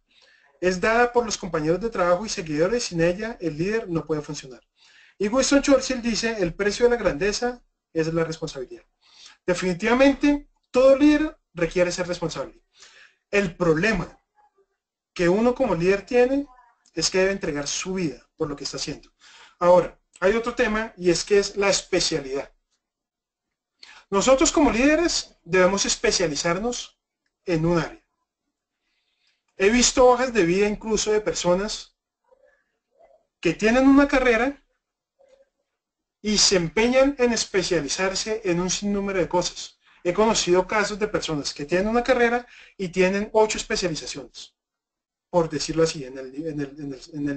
Es dada por los compañeros de trabajo y seguidores, sin ella el líder no puede funcionar. Y Winston Churchill dice, el precio de la grandeza es la responsabilidad. Definitivamente, todo líder requiere ser responsable. El problema que uno como líder tiene es que debe entregar su vida por lo que está haciendo. Ahora, hay otro tema y es que es la especialidad. Nosotros como líderes debemos especializarnos en un área. He visto hojas de vida incluso de personas que tienen una carrera y se empeñan en especializarse en un sinnúmero de cosas. He conocido casos de personas que tienen una carrera y tienen 8 especializaciones, por decirlo así, en el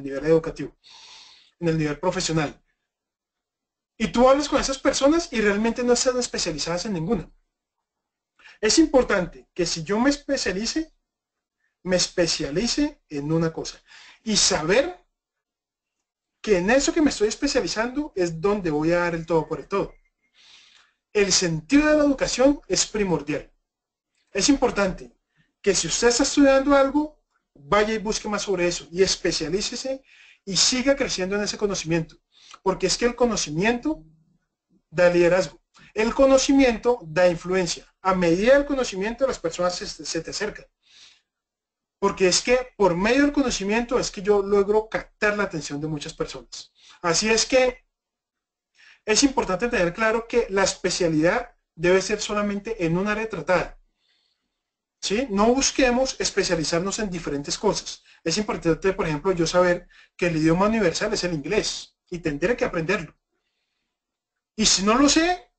nivel educativo, en el nivel profesional. Y tú hablas con esas personas y realmente no están especializadas en ninguna. Es importante que si yo me especialice en una cosa y saber que en eso que me estoy especializando es donde voy a dar el todo por el todo. El sentido de la educación es primordial. Es importante que si usted está estudiando algo, vaya y busque más sobre eso y especialícese y siga creciendo en ese conocimiento, porque es que el conocimiento da liderazgo. El conocimiento da influencia. A medida del conocimiento las personas se te acercan. Porque es que por medio del conocimiento es que yo logro captar la atención de muchas personas. Así es que es importante tener claro que la especialidad debe ser solamente en un área tratada. ¿Sí? No busquemos especializarnos en diferentes cosas. Es importante, por ejemplo, yo saber que el idioma universal es el inglés y tendré que aprenderlo. Y si no lo sé,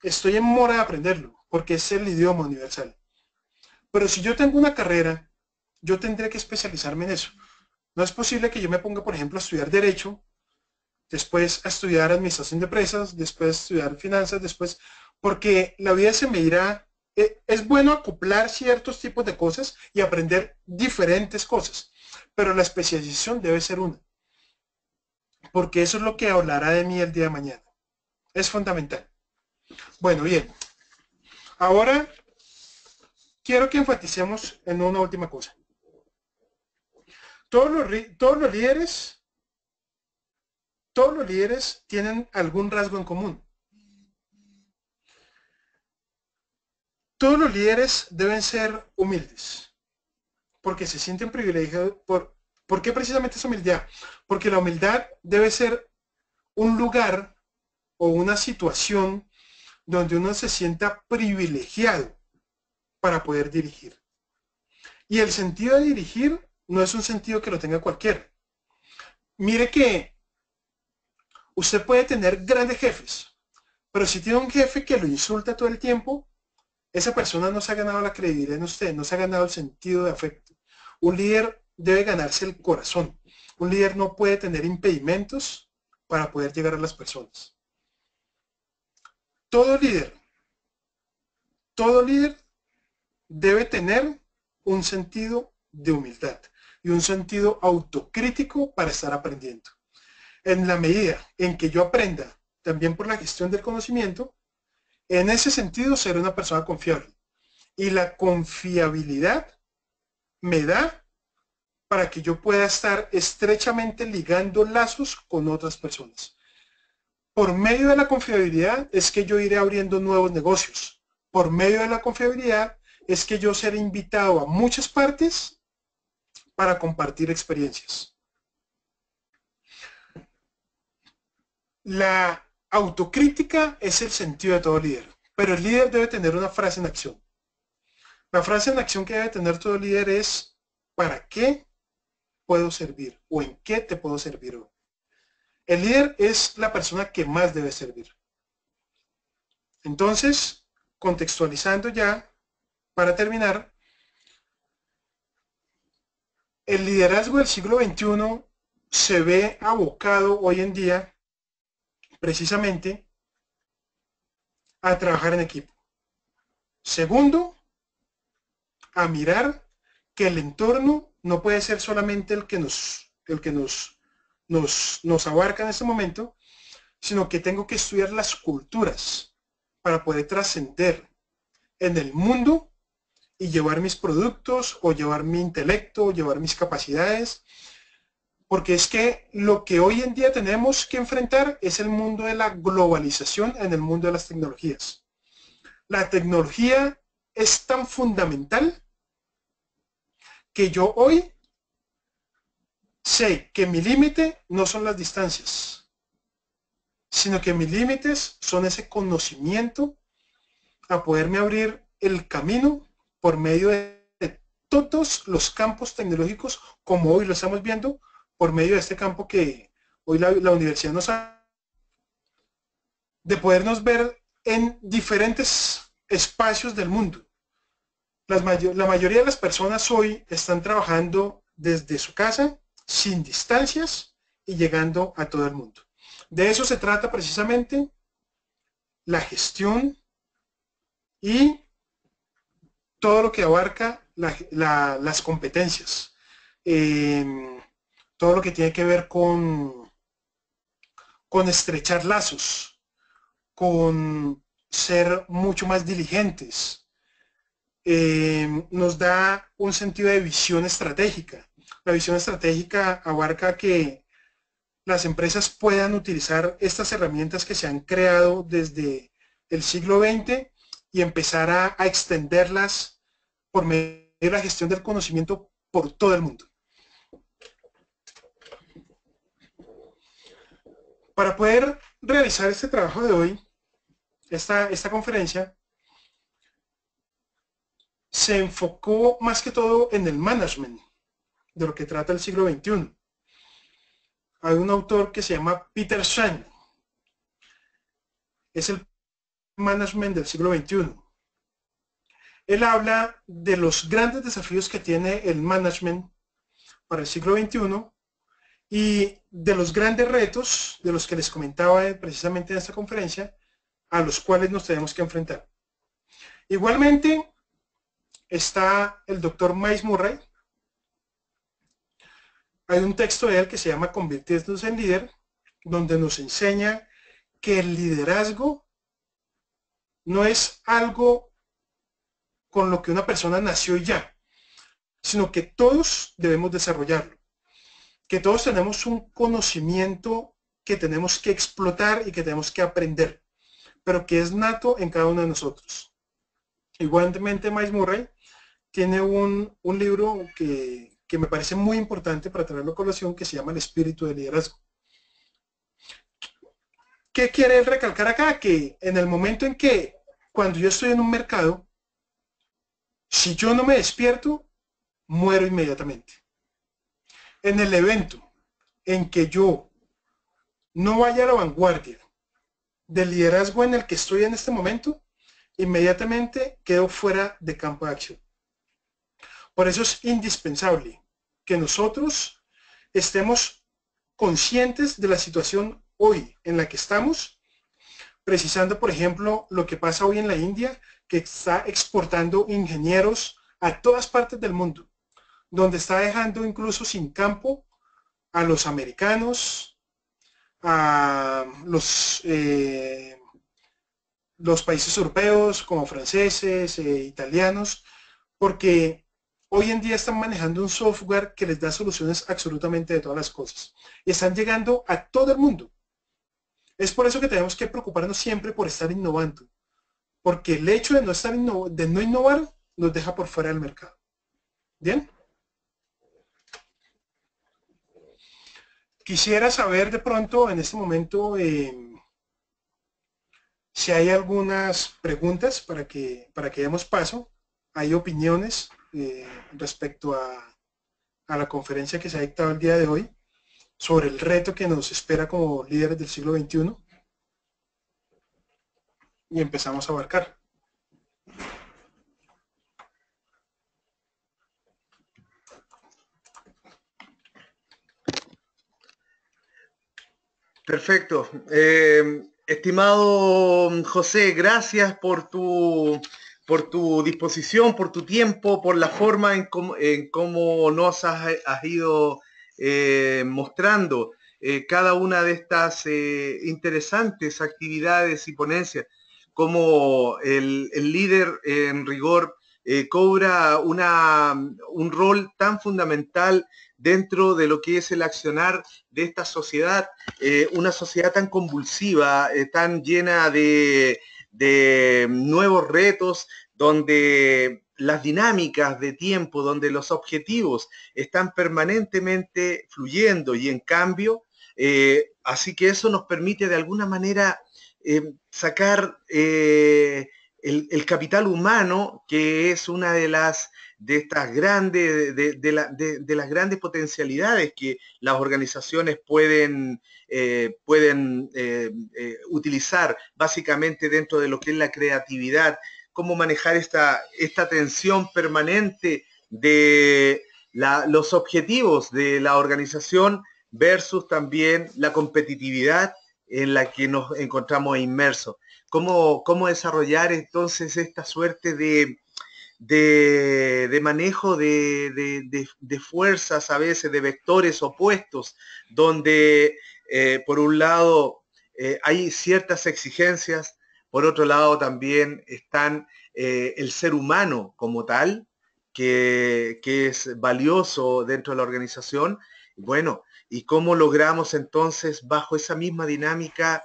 estoy en mora de aprenderlo, porque es el idioma universal. Pero si yo tengo una carrera, yo tendré que especializarme en eso. No es posible que yo me ponga, por ejemplo, a estudiar Derecho, después a estudiar Administración de Empresas, después a estudiar Finanzas, después, porque la vida se me irá. Es bueno acoplar ciertos tipos de cosas y aprender diferentes cosas, pero la especialización debe ser una, porque eso es lo que hablará de mí el día de mañana. Es fundamental. Bueno, bien. Ahora quiero que enfaticemos en una última cosa. Todos los líderes tienen algún rasgo en común. Todos los líderes deben ser humildes, porque se sienten privilegiados. ¿Por qué precisamente esa humildad? Porque la humildad debe ser un lugar o una situación donde uno se sienta privilegiado para poder dirigir. Y el sentido de dirigir no es un sentido que lo tenga cualquiera. Mire que usted puede tener grandes jefes, pero si tiene un jefe que lo insulta todo el tiempo, esa persona no se ha ganado la credibilidad en usted, no se ha ganado el sentido de afecto. Un líder debe ganarse el corazón. Un líder no puede tener impedimentos para poder llegar a las personas. Todo líder debe tener un sentido de humildad y un sentido autocrítico para estar aprendiendo. En la medida en que yo aprenda también por la gestión del conocimiento, en ese sentido seré una persona confiable. Y la confiabilidad me da para que yo pueda estar estrechamente ligando lazos con otras personas. Por medio de la confiabilidad es que yo iré abriendo nuevos negocios. Por medio de la confiabilidad es que yo seré invitado a muchas partes para compartir experiencias. La autocrítica es el sentido de todo líder, pero el líder debe tener una frase en acción. La frase en acción que debe tener todo líder es: ¿para qué puedo servir? ¿O en qué te puedo servir hoy? El líder es la persona que más debe servir. Entonces, contextualizando ya, para terminar, el liderazgo del siglo XXI se ve abocado hoy en día precisamente a trabajar en equipo. Segundo, a mirar que el entorno no puede ser solamente el que nos abarca en este momento, sino que tengo que estudiar las culturas para poder trascender en el mundo y llevar mis productos o llevar mi intelecto o llevar mis capacidades, porque es que lo que hoy en día tenemos que enfrentar es el mundo de la globalización en el mundo de las tecnologías. La tecnología es tan fundamental que yo hoy sé que mi límite no son las distancias, sino que mis límites son ese conocimiento a poderme abrir el camino por medio de todos los campos tecnológicos, como hoy lo estamos viendo, por medio de este campo que hoy la universidad nos ha, de podernos ver en diferentes espacios del mundo. La mayoría de las personas hoy están trabajando desde su casa, sin distancias y llegando a todo el mundo. De eso se trata precisamente la gestión y todo lo que abarca las competencias. Todo lo que tiene que ver con estrechar lazos, con ser mucho más diligentes. Nos da un sentido de visión estratégica. La visión estratégica abarca que las empresas puedan utilizar estas herramientas que se han creado desde el siglo XX y empezar a extenderlas por medio de la gestión del conocimiento por todo el mundo. Para poder realizar este trabajo de hoy, esta conferencia, se enfocó más que todo en el management, de lo que trata el siglo XXI. Hay un autor que se llama Peter Shan, es el management del siglo XXI. Él habla de los grandes desafíos que tiene el management para el siglo XXI y de los grandes retos de los que les comentaba precisamente en esta conferencia, a los cuales nos tenemos que enfrentar. Igualmente está el doctor Miles Murray. Hay un texto de él que se llama Convirtiéndose en líder, donde nos enseña que el liderazgo no es algo con lo que una persona nació y ya, sino que todos debemos desarrollarlo, que todos tenemos un conocimiento que tenemos que explotar y que tenemos que aprender, pero que es nato en cada uno de nosotros. Igualmente, Miles Murray tiene un libro que me parece muy importante para traerlo a colación, que se llama El espíritu del liderazgo. ¿Qué quiere recalcar acá? Que en el momento en que, cuando yo estoy en un mercado, si yo no me despierto, muero inmediatamente. En el evento en que yo no vaya a la vanguardia del liderazgo en el que estoy en este momento, inmediatamente quedo fuera de campo de acción. Por eso es indispensable que nosotros estemos conscientes de la situación hoy en la que estamos, precisando, por ejemplo, lo que pasa hoy en la India, que está exportando ingenieros a todas partes del mundo, donde está dejando incluso sin campo a los americanos, a los países europeos como franceses, italianos, porque hoy en día están manejando un software que les da soluciones absolutamente de todas las cosas. Y están llegando a todo el mundo. Es por eso que tenemos que preocuparnos siempre por estar innovando, porque el hecho de de no innovar nos deja por fuera del mercado. ¿Bien? Quisiera saber de pronto en este momento si hay algunas preguntas para que demos paso. Hay opiniones respecto a la conferencia que se ha dictado el día de hoy sobre el reto que nos espera como líderes del siglo XXI y empezamos a abarcar. Perfecto. Estimado José, gracias por tu disposición, por tu tiempo, por la forma en cómo nos has ido mostrando cada una de estas interesantes actividades y ponencias, como el líder en rigor cobra un rol tan fundamental dentro de lo que es el accionar de esta sociedad, una sociedad tan convulsiva, tan llena de nuevos retos, donde las dinámicas de tiempo, donde los objetivos están permanentemente fluyendo y en cambio, así que eso nos permite de alguna manera sacar el capital humano, que es una de las de estas grandes, de las grandes potencialidades que las organizaciones pueden utilizar básicamente dentro de lo que es la creatividad, cómo manejar esta tensión permanente de los objetivos de la organización versus también la competitividad en la que nos encontramos inmersos. Cómo desarrollar entonces esta suerte de manejo de fuerzas a veces, de vectores opuestos, donde por un lado hay ciertas exigencias, por otro lado también están el ser humano como tal, que es valioso dentro de la organización. Bueno, y cómo logramos entonces bajo esa misma dinámica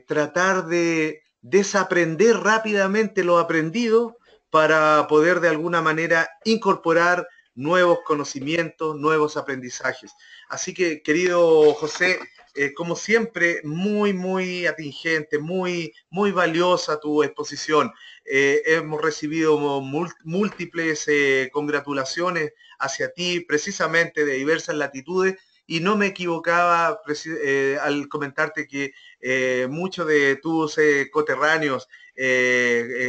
tratar de desaprender rápidamente lo aprendido para poder de alguna manera incorporar nuevos conocimientos, nuevos aprendizajes. Así que, querido José, como siempre, muy atingente, muy valiosa tu exposición. Hemos recibido múltiples congratulaciones hacia ti, precisamente de diversas latitudes, y no me equivocaba al comentarte que muchos de tus coterráneos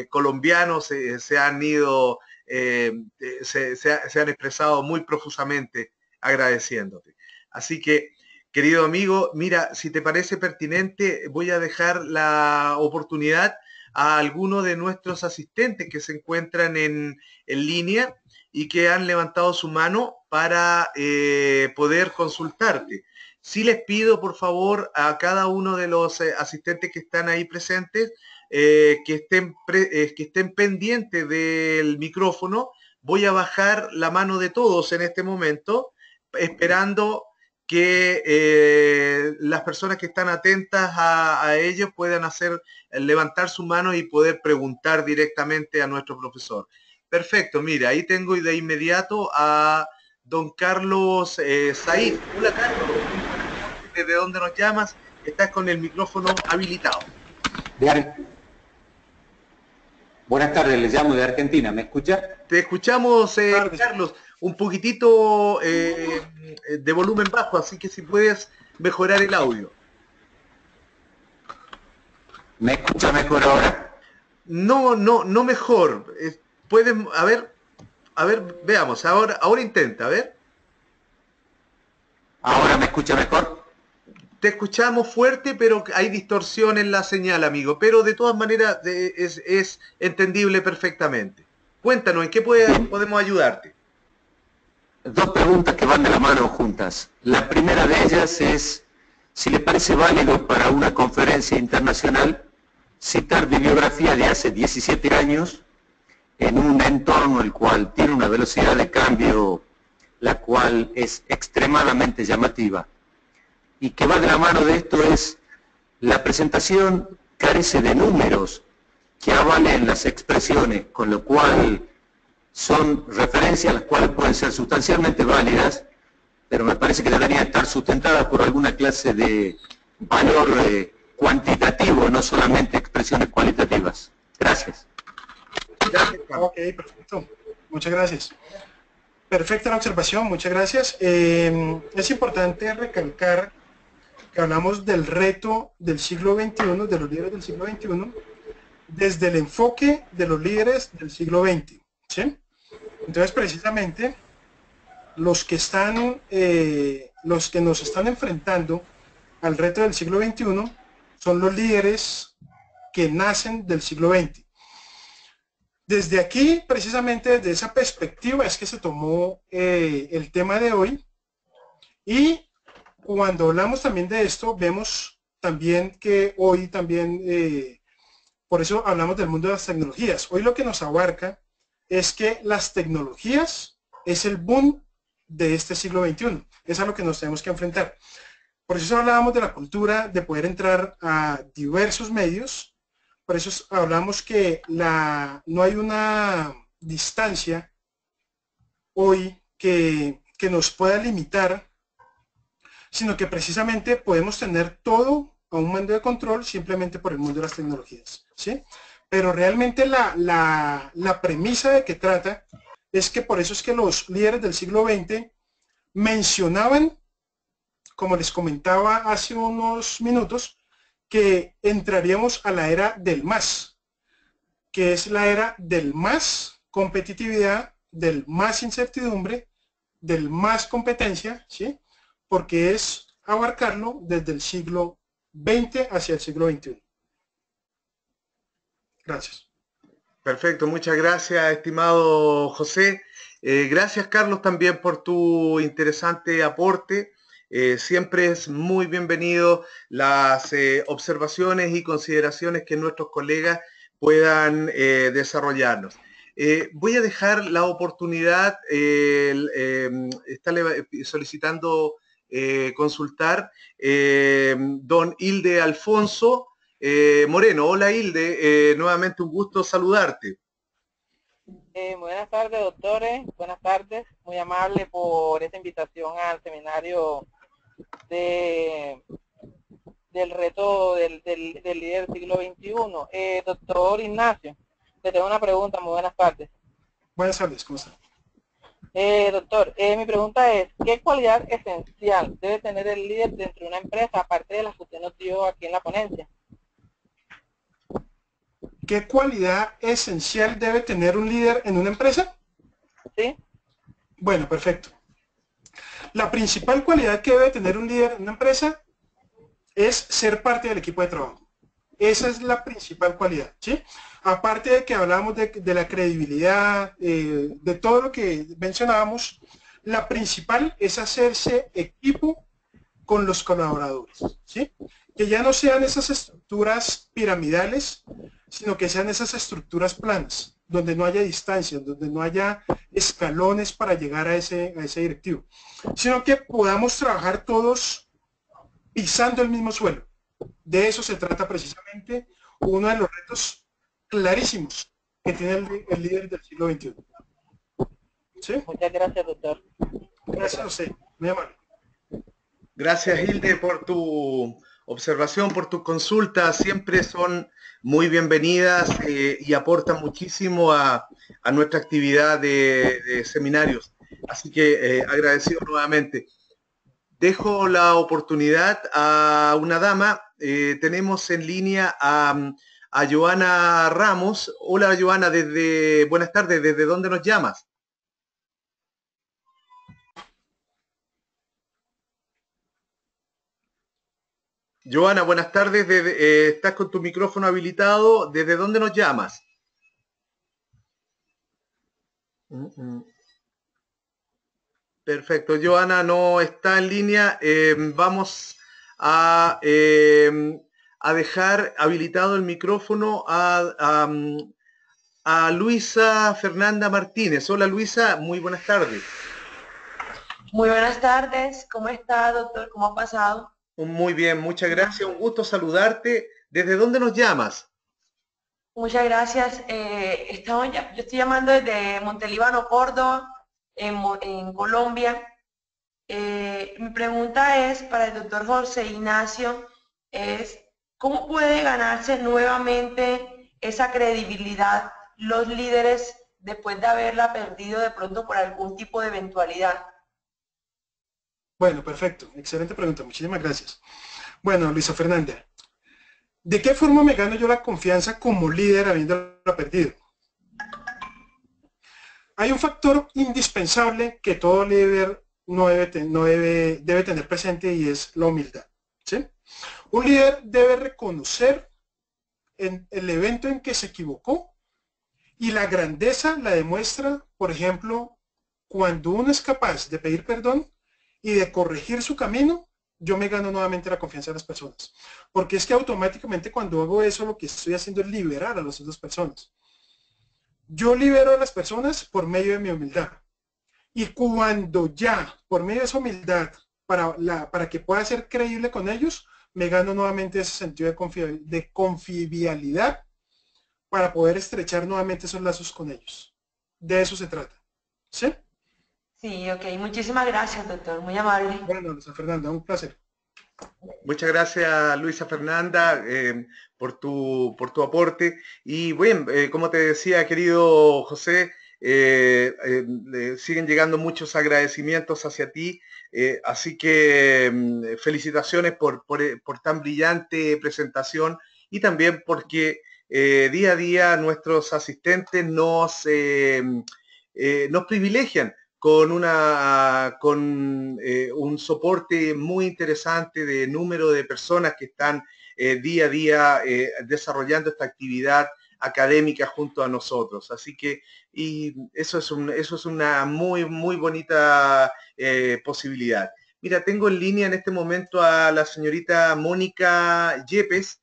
colombianos se han ido, se han expresado muy profusamente agradeciéndote. Así que, querido amigo, mira, si te parece pertinente, voy a dejar la oportunidad a algunos de nuestros asistentes que se encuentran en línea y que han levantado su mano para poder consultarte. Sí les pido, por favor, a cada uno de los asistentes que están ahí presentes, que estén pendientes del micrófono. Voy a bajar la mano de todos en este momento, esperando que las personas que están atentas a ellos puedan levantar su mano y poder preguntar directamente a nuestro profesor. Perfecto, mira, ahí tengo de inmediato a don Carlos Said. Hola, Carlos, ¿desde dónde nos llamas? Estás con el micrófono habilitado. Buenas tardes, les llamo de Argentina, ¿me escucha? Te escuchamos, Carlos, un poquitito de volumen bajo, así que si puedes mejorar el audio. ¿Me escucha mejor ahora? No mejor. Pueden, a ver, veamos, ahora intenta, a ver. ¿Ahora me escucha mejor? Te escuchamos fuerte, pero hay distorsión en la señal, amigo. Pero de todas maneras es entendible perfectamente. Cuéntanos, ¿en qué podemos ayudarte? Dos preguntas que van de la mano juntas. La primera de ellas es si le parece válido para una conferencia internacional citar bibliografía de hace 17 años en un entorno el cual tiene una velocidad de cambio la cual es extremadamente llamativa. Y que va de la mano de esto es la presentación carece de números que avalen las expresiones, con lo cual son referencias las cuales pueden ser sustancialmente válidas, pero me parece que deberían estar sustentadas por alguna clase de valor cuantitativo, no solamente expresiones cualitativas. Gracias. Ok, perfecto. Muchas gracias. Perfecta la observación, muchas gracias. Es importante recalcar que hablamos del reto del siglo XXI, de los líderes del siglo XXI, desde el enfoque de los líderes del siglo XX. ¿Sí? Entonces, precisamente, los que nos están enfrentando al reto del siglo XXI son los líderes que nacen del siglo XX. Desde aquí, precisamente desde esa perspectiva, es que se tomó el tema de hoy. Y cuando hablamos también de esto, vemos también que hoy también, por eso hablamos del mundo de las tecnologías. Hoy lo que nos abarca es que las tecnologías es el boom de este siglo XXI. Es a lo que nos tenemos que enfrentar. Por eso hablábamos de la cultura, de poder entrar a diversos medios. Por eso hablamos que no hay una distancia hoy que nos pueda limitar, sino que precisamente podemos tener todo a un mando de control simplemente por el mundo de las tecnologías, ¿sí? Pero realmente la premisa de que trata es que por eso es que los líderes del siglo XX mencionaban, como les comentaba hace unos minutos, que entraríamos a la era del más, que es la era del más competitividad, del más incertidumbre, del más competencia, ¿sí? Porque es abarcarlo desde el siglo XX hacia el siglo XXI. Gracias. Perfecto, muchas gracias, estimado José. Gracias, Carlos, también por tu interesante aporte. Siempre es muy bienvenido las observaciones y consideraciones que nuestros colegas puedan desarrollarnos. Voy a dejar la oportunidad, está solicitando consultar don Hilde Alfonso Moreno. Hola Hilde, nuevamente un gusto saludarte. Buenas tardes, doctores. Buenas tardes. Muy amable por esta invitación al seminario del reto del líder del siglo XXI. Doctor Ignacio, le tengo una pregunta. Muy buenas tardes. Buenas tardes, ¿cómo está? Doctor, mi pregunta es, ¿qué cualidad esencial debe tener el líder dentro de una empresa, aparte de las que usted nos dio aquí en la ponencia? ¿Qué cualidad esencial debe tener un líder en una empresa? Sí. Bueno, perfecto. La principal cualidad que debe tener un líder en una empresa es ser parte del equipo de trabajo. Esa es la principal cualidad, ¿sí? Aparte de que hablamos de la credibilidad, de todo lo que mencionábamos, la principal es hacerse equipo con los colaboradores, ¿sí? Que ya no sean esas estructuras piramidales, sino que sean esas estructuras planas, donde no haya distancias, donde no haya escalones para llegar a ese directivo, sino que podamos trabajar todos pisando el mismo suelo. De eso se trata precisamente uno de los retos clarísimos que tiene el líder del siglo XXI. ¿Sí? Muchas gracias, doctor. Gracias a usted, muy amable. Gracias, Hilde, por tu observación, por tu consulta. Siempre son muy bienvenidas y aportan muchísimo a nuestra actividad de seminarios. Así que agradecido nuevamente. Dejo la oportunidad a una dama. Tenemos en línea a Joana Ramos. Hola, Joana, buenas tardes. ¿Desde dónde nos llamas? Joana, buenas tardes. Estás con tu micrófono habilitado. ¿Desde dónde nos llamas? Perfecto. Joana no está en línea. Vamos a dejar habilitado el micrófono a Luisa Fernanda Martínez. Hola, Luisa. Muy buenas tardes. Muy buenas tardes. ¿Cómo está, doctor? ¿Cómo ha pasado? Muy bien, muchas gracias, un gusto saludarte. ¿Desde dónde nos llamas? Muchas gracias. Yo estoy llamando desde Montelíbano, Córdoba, en Colombia. Mi pregunta es para el doctor José Ignacio, es ¿cómo puede ganarse nuevamente esa credibilidad los líderes después de haberla perdido de pronto por algún tipo de eventualidad? Bueno, perfecto. Excelente pregunta. Muchísimas gracias. Bueno, Luisa Fernanda, ¿de qué forma me gano yo la confianza como líder habiéndola perdido? Hay un factor indispensable que todo líder debe tener presente y es la humildad. ¿Sí? Un líder debe reconocer en el evento en que se equivocó y la grandeza la demuestra, por ejemplo, cuando uno es capaz de pedir perdón y de corregir su camino, yo me gano nuevamente la confianza de las personas. Porque es que automáticamente cuando hago eso, lo que estoy haciendo es liberar a las otras personas. Yo libero a las personas por medio de mi humildad. Y cuando ya, por medio de esa humildad, para que pueda ser creíble con ellos, me gano nuevamente ese sentido de confiabilidad para poder estrechar nuevamente esos lazos con ellos. De eso se trata. ¿Sí? Sí, ok. Muchísimas gracias, doctor. Muy amable. Bueno, Luisa Fernanda, un placer. Muchas gracias, Luisa Fernanda, por tu aporte. Y bueno, como te decía, querido José, siguen llegando muchos agradecimientos hacia ti. Así que felicitaciones por tan brillante presentación y también porque día a día nuestros asistentes nos privilegian con un soporte muy interesante de número de personas que están día a día desarrollando esta actividad académica junto a nosotros. Así que y eso es una muy, muy bonita posibilidad. Mira, tengo en línea en este momento a la señorita Mónica Yepes.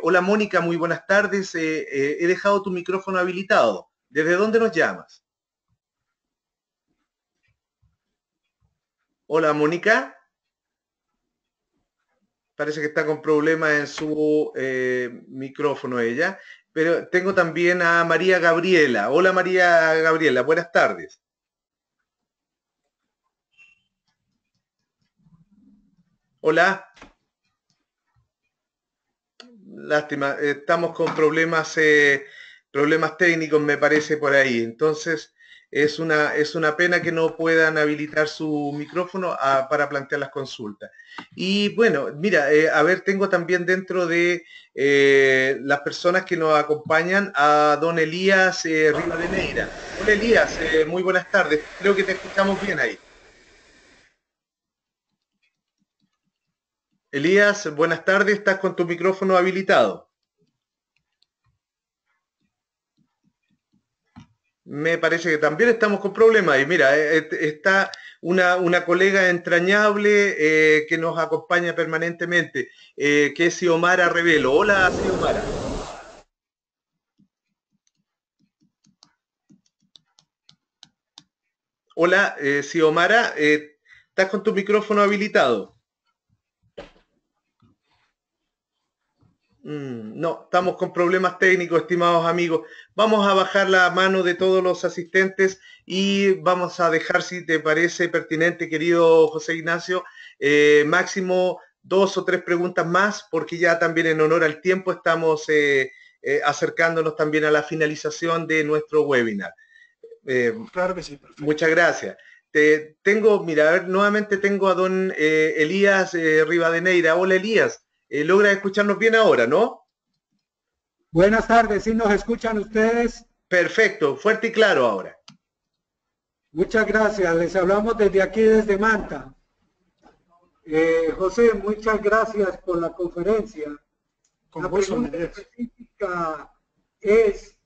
Hola Mónica, muy buenas tardes. He dejado tu micrófono habilitado. ¿Desde dónde nos llamas? Hola, Mónica. Parece que está con problemas en su micrófono ella. Pero tengo también a María Gabriela. Hola, María Gabriela. Buenas tardes. Hola. Lástima. Estamos con problemas técnicos, me parece, por ahí. Entonces, es una pena que no puedan habilitar su micrófono para plantear las consultas. Y bueno, mira, a ver, tengo también dentro de las personas que nos acompañan a don Elías Rivadeneira. Hola Elías, muy buenas tardes. Creo que te escuchamos bien ahí. Elías, buenas tardes, estás con tu micrófono habilitado. Me parece que también estamos con problemas. Y mira, está una colega entrañable que nos acompaña permanentemente, que es Xiomara Revelo. Hola, Xiomara. Hola, Xiomara, estás con tu micrófono habilitado. No, estamos con problemas técnicos, estimados amigos. Vamos a bajar la mano de todos los asistentes y vamos a dejar, si te parece pertinente, querido José Ignacio, máximo 2 o 3 preguntas más, porque ya también en honor al tiempo estamos acercándonos también a la finalización de nuestro webinar. Claro que sí, perfecto. Muchas gracias. Mira, a ver, nuevamente tengo a don Elías Rivadeneira. Hola Elías. ¿Logra escucharnos bien ahora, no? Buenas tardes, ¿sí nos escuchan ustedes? Perfecto, fuerte y claro ahora. Muchas gracias, les hablamos desde aquí, desde Manta. José, muchas gracias por la conferencia. Con la gusto, pregunta específica es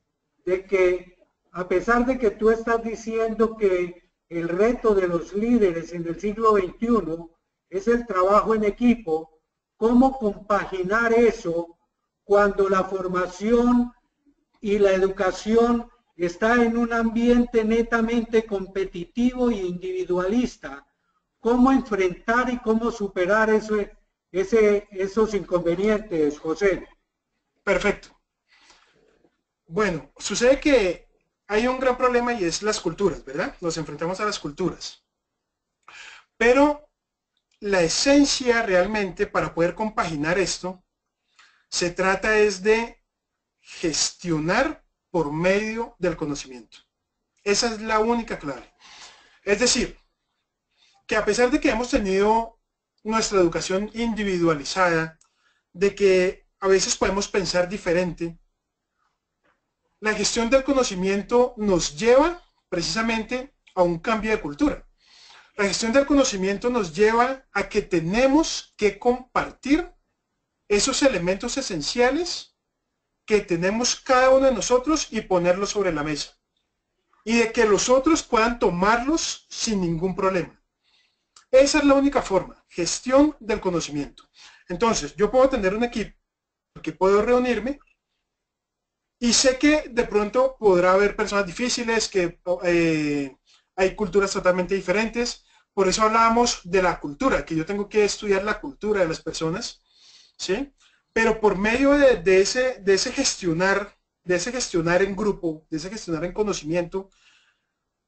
de que, a pesar de que tú estás diciendo que el reto de los líderes en el siglo XXI es el trabajo en equipo, ¿cómo compaginar eso cuando la formación y la educación está en un ambiente netamente competitivo e individualista? ¿Cómo enfrentar y cómo superar esos inconvenientes, José? Perfecto. Bueno, sucede que hay un gran problema y es las culturas, ¿verdad? Nos enfrentamos a las culturas. Pero la esencia realmente para poder compaginar esto, se trata es de gestionar por medio del conocimiento. Esa es la única clave. Es decir, que a pesar de que hemos tenido nuestra educación individualizada, de que a veces podemos pensar diferente, la gestión del conocimiento nos lleva precisamente a un cambio de cultura. La gestión del conocimiento nos lleva a que tenemos que compartir esos elementos esenciales que tenemos cada uno de nosotros y ponerlos sobre la mesa. Y de que los otros puedan tomarlos sin ningún problema. Esa es la única forma, gestión del conocimiento. Entonces, yo puedo tener un equipo que puedo reunirme y sé que de pronto podrá haber personas difíciles, que hay culturas totalmente diferentes. Por eso hablábamos de la cultura, que yo tengo que estudiar la cultura de las personas, ¿sí? Pero por medio de ese gestionar en grupo, de ese gestionar en conocimiento,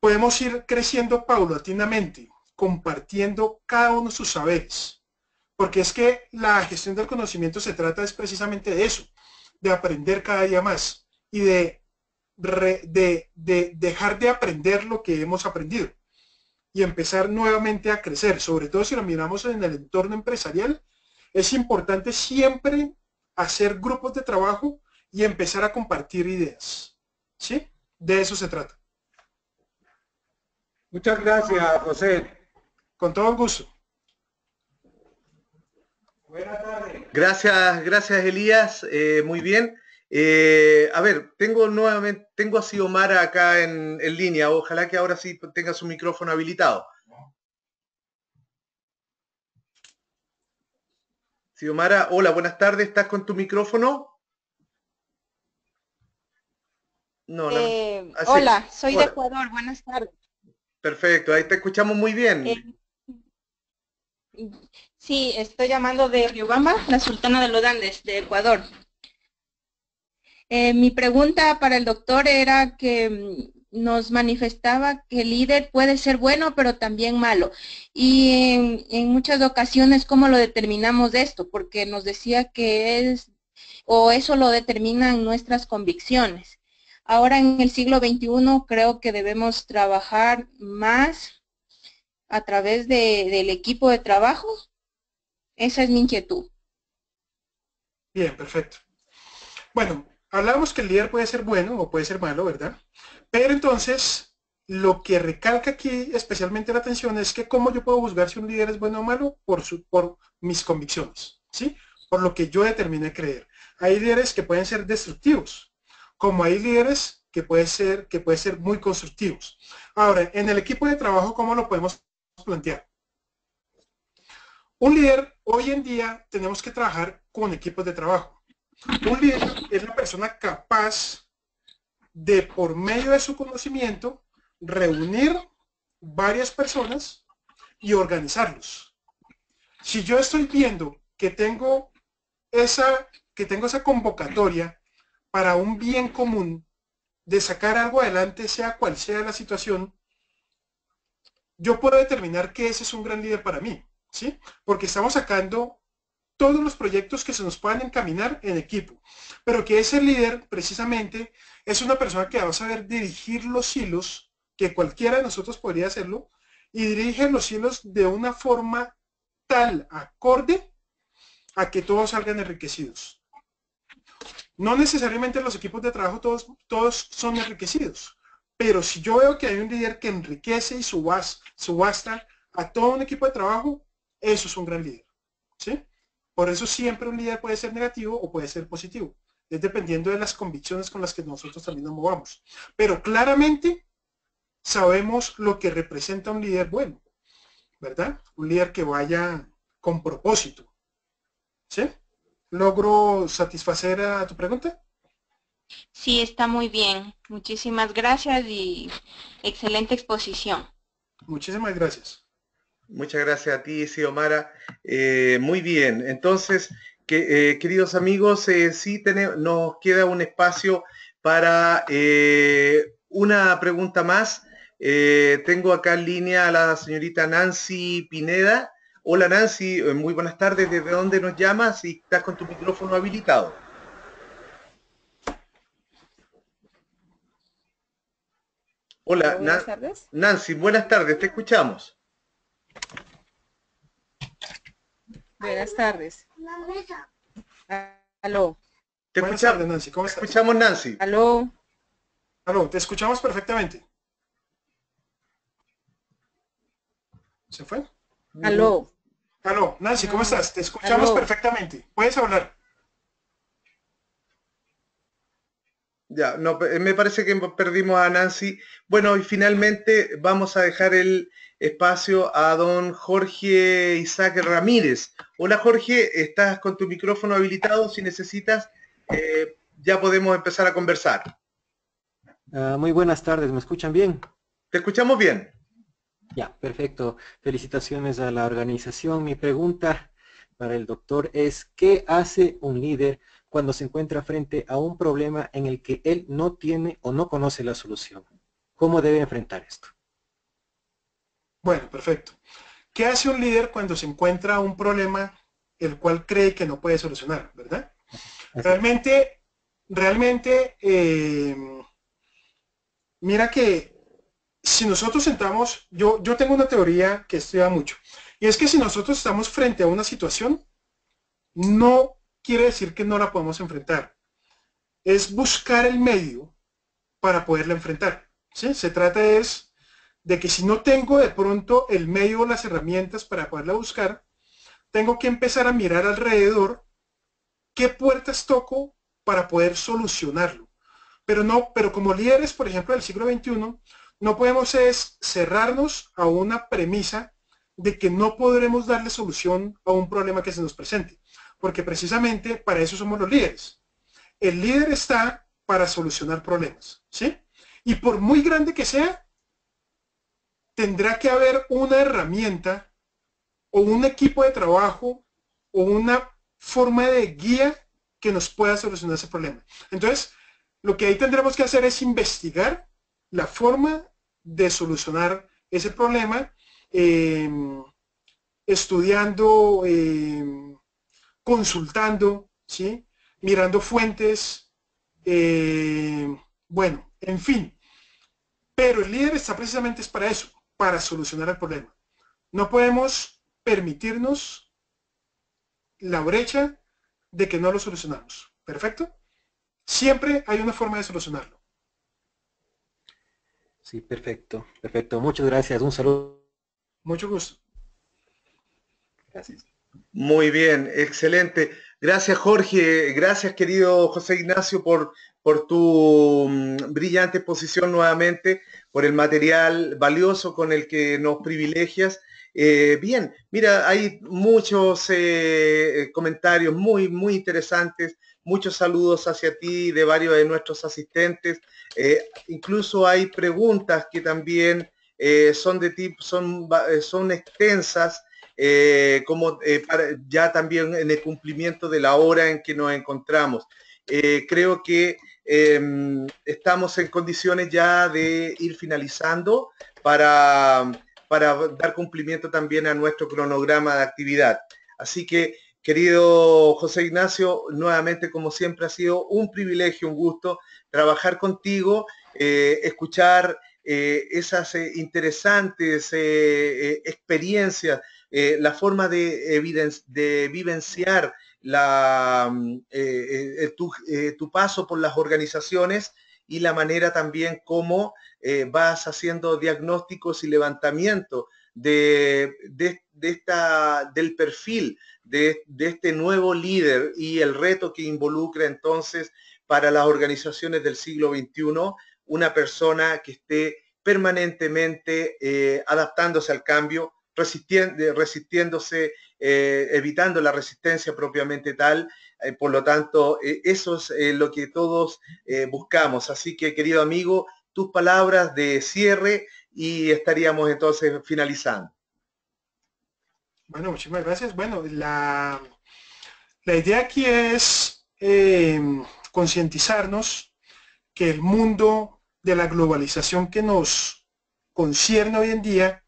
podemos ir creciendo paulatinamente, compartiendo cada uno sus saberes. Porque es que la gestión del conocimiento se trata es precisamente de eso, de aprender cada día más y de dejar de aprender lo que hemos aprendido y empezar nuevamente a crecer. Sobre todo si lo miramos en el entorno empresarial, es importante siempre hacer grupos de trabajo y empezar a compartir ideas. ¿Sí? De eso se trata. Muchas gracias, José. Con todo el gusto. Buenas tardes. Gracias Elías, muy bien. A ver, tengo a Xiomara acá en línea, ojalá que ahora sí tenga su micrófono habilitado. Xiomara, hola, buenas tardes, ¿estás con tu micrófono? No. Hola, soy de Ecuador, buenas tardes. Perfecto, ahí te escuchamos muy bien. Sí, estoy llamando de Riobamba, la Sultana de los Andes, de Ecuador. Mi pregunta para el doctor era que nos manifestaba que el líder puede ser bueno, pero también malo. Y en muchas ocasiones, ¿cómo lo determinamos de esto? Porque nos decía que eso lo determinan nuestras convicciones. Ahora en el siglo XXI creo que debemos trabajar más a través del equipo de trabajo. Esa es mi inquietud. Bien, perfecto. Bueno, hablamos que el líder puede ser bueno o puede ser malo, ¿verdad? Pero entonces, lo que recalca aquí especialmente la atención es que cómo yo puedo juzgar si un líder es bueno o malo por mis convicciones, ¿sí? Por lo que yo determiné creer. Hay líderes que pueden ser destructivos, como hay líderes que pueden ser muy constructivos. Ahora, en el equipo de trabajo, ¿cómo lo podemos plantear? Un líder, hoy en día, tenemos que trabajar con equipos de trabajo. Un líder es la persona capaz de, por medio de su conocimiento, reunir varias personas y organizarlos. Si yo estoy viendo que tengo esa convocatoria para un bien común, de sacar algo adelante, sea cual sea la situación, yo puedo determinar que ese es un gran líder para mí, ¿sí? Porque estamos sacando todos los proyectos que se nos puedan encaminar en equipo, pero que ese líder precisamente es una persona que va a saber dirigir los hilos, que cualquiera de nosotros podría hacerlo, y dirige los hilos de una forma tal, acorde, a que todos salgan enriquecidos. No necesariamente los equipos de trabajo todos son enriquecidos, pero si yo veo que hay un líder que enriquece y subasta a todo un equipo de trabajo, eso es un gran líder, ¿sí? Por eso siempre un líder puede ser negativo o puede ser positivo. Es dependiendo de las convicciones con las que nosotros también nos movamos. Pero claramente sabemos lo que representa un líder bueno, ¿verdad? Un líder que vaya con propósito. ¿Sí? ¿Logro satisfacer a tu pregunta? Sí, está muy bien. Muchísimas gracias y excelente exposición. Muchísimas gracias. Muchas gracias a ti, Xiomara. Muy bien, entonces, queridos amigos, sí nos queda un espacio para una pregunta más. Tengo acá en línea a la señorita Nancy Pineda. Hola Nancy, muy buenas tardes. ¿Desde dónde nos llamas? Y estás con tu micrófono habilitado. Hola, buenas tardes. Nancy, buenas tardes, te escuchamos. Buenas tardes. Aló. Te Buenas escuchamos, tardes, Nancy, ¿cómo estás? Te escuchamos, Nancy. Aló. Aló, te escuchamos perfectamente. ¿Se fue? Aló. Aló, Nancy, ¿cómo estás? Te escuchamos perfectamente. Puedes hablar. Ya, no, me parece que perdimos a Nancy. Bueno, y finalmente vamos a dejar el espacio a don Jorge Isaac Ramírez. Hola Jorge, estás con tu micrófono habilitado. Si necesitas, ya podemos empezar a conversar. Muy buenas tardes, ¿me escuchan bien? Te escuchamos bien. Ya, perfecto. Felicitaciones a la organización. Mi pregunta para el doctor es, ¿qué hace un líder cuando se encuentra frente a un problema en el que él no tiene o no conoce la solución? ¿Cómo debe enfrentar esto? Bueno, perfecto. ¿Qué hace un líder cuando se encuentra un problema el cual cree que no puede solucionar, verdad? Realmente, mira que si nosotros sentamos, yo tengo una teoría que estudia mucho, y es que si nosotros estamos frente a una situación, no quiere decir que no la podemos enfrentar. Es buscar el medio para poderla enfrentar, ¿sí? Se trata de que si no tengo de pronto el medio o las herramientas para poderla buscar, tengo que empezar a mirar alrededor qué puertas toco para poder solucionarlo. Pero como líderes, por ejemplo, del siglo XXI, no podemos cerrarnos a una premisa de que no podremos darle solución a un problema que se nos presente, porque precisamente para eso somos los líderes. El líder está para solucionar problemas, ¿sí? Y por muy grande que sea, tendrá que haber una herramienta o un equipo de trabajo o una forma de guía que nos pueda solucionar ese problema. Entonces, lo que ahí tendremos que hacer es investigar la forma de solucionar ese problema, estudiando, consultando, ¿sí? Mirando fuentes, bueno, en fin. Pero el líder está precisamente es para eso, para solucionar el problema. No podemos permitirnos la brecha de que no lo solucionamos. ¿Perfecto? Siempre hay una forma de solucionarlo. Sí, perfecto, perfecto. Muchas gracias. Un saludo. Mucho gusto. Gracias. Muy bien, excelente. Gracias Jorge, gracias querido José Ignacio por tu brillante exposición nuevamente, por el material valioso con el que nos privilegias. Bien, mira, hay muchos comentarios muy interesantes, muchos saludos hacia ti de varios de nuestros asistentes. Incluso hay preguntas que también son extensas, ya también en el cumplimiento de la hora en que nos encontramos. Creo que estamos en condiciones ya de ir finalizando para dar cumplimiento también a nuestro cronograma de actividad. Así que, querido José Ignacio, nuevamente, como siempre, ha sido un privilegio, un gusto trabajar contigo, escuchar esas interesantes experiencias, la forma de vivenciar tu paso por las organizaciones y la manera también como vas haciendo diagnósticos y levantamiento del perfil de este nuevo líder y el reto que involucra entonces para las organizaciones del siglo XXI una persona que esté permanentemente adaptándose al cambio, resistiéndose, evitando la resistencia propiamente tal. Por lo tanto, eso es lo que todos buscamos. Así que, querido amigo, tus palabras de cierre y estaríamos entonces finalizando. Bueno, muchísimas gracias. Bueno, la idea aquí es concientizarnos que el mundo de la globalización que nos concierne hoy en día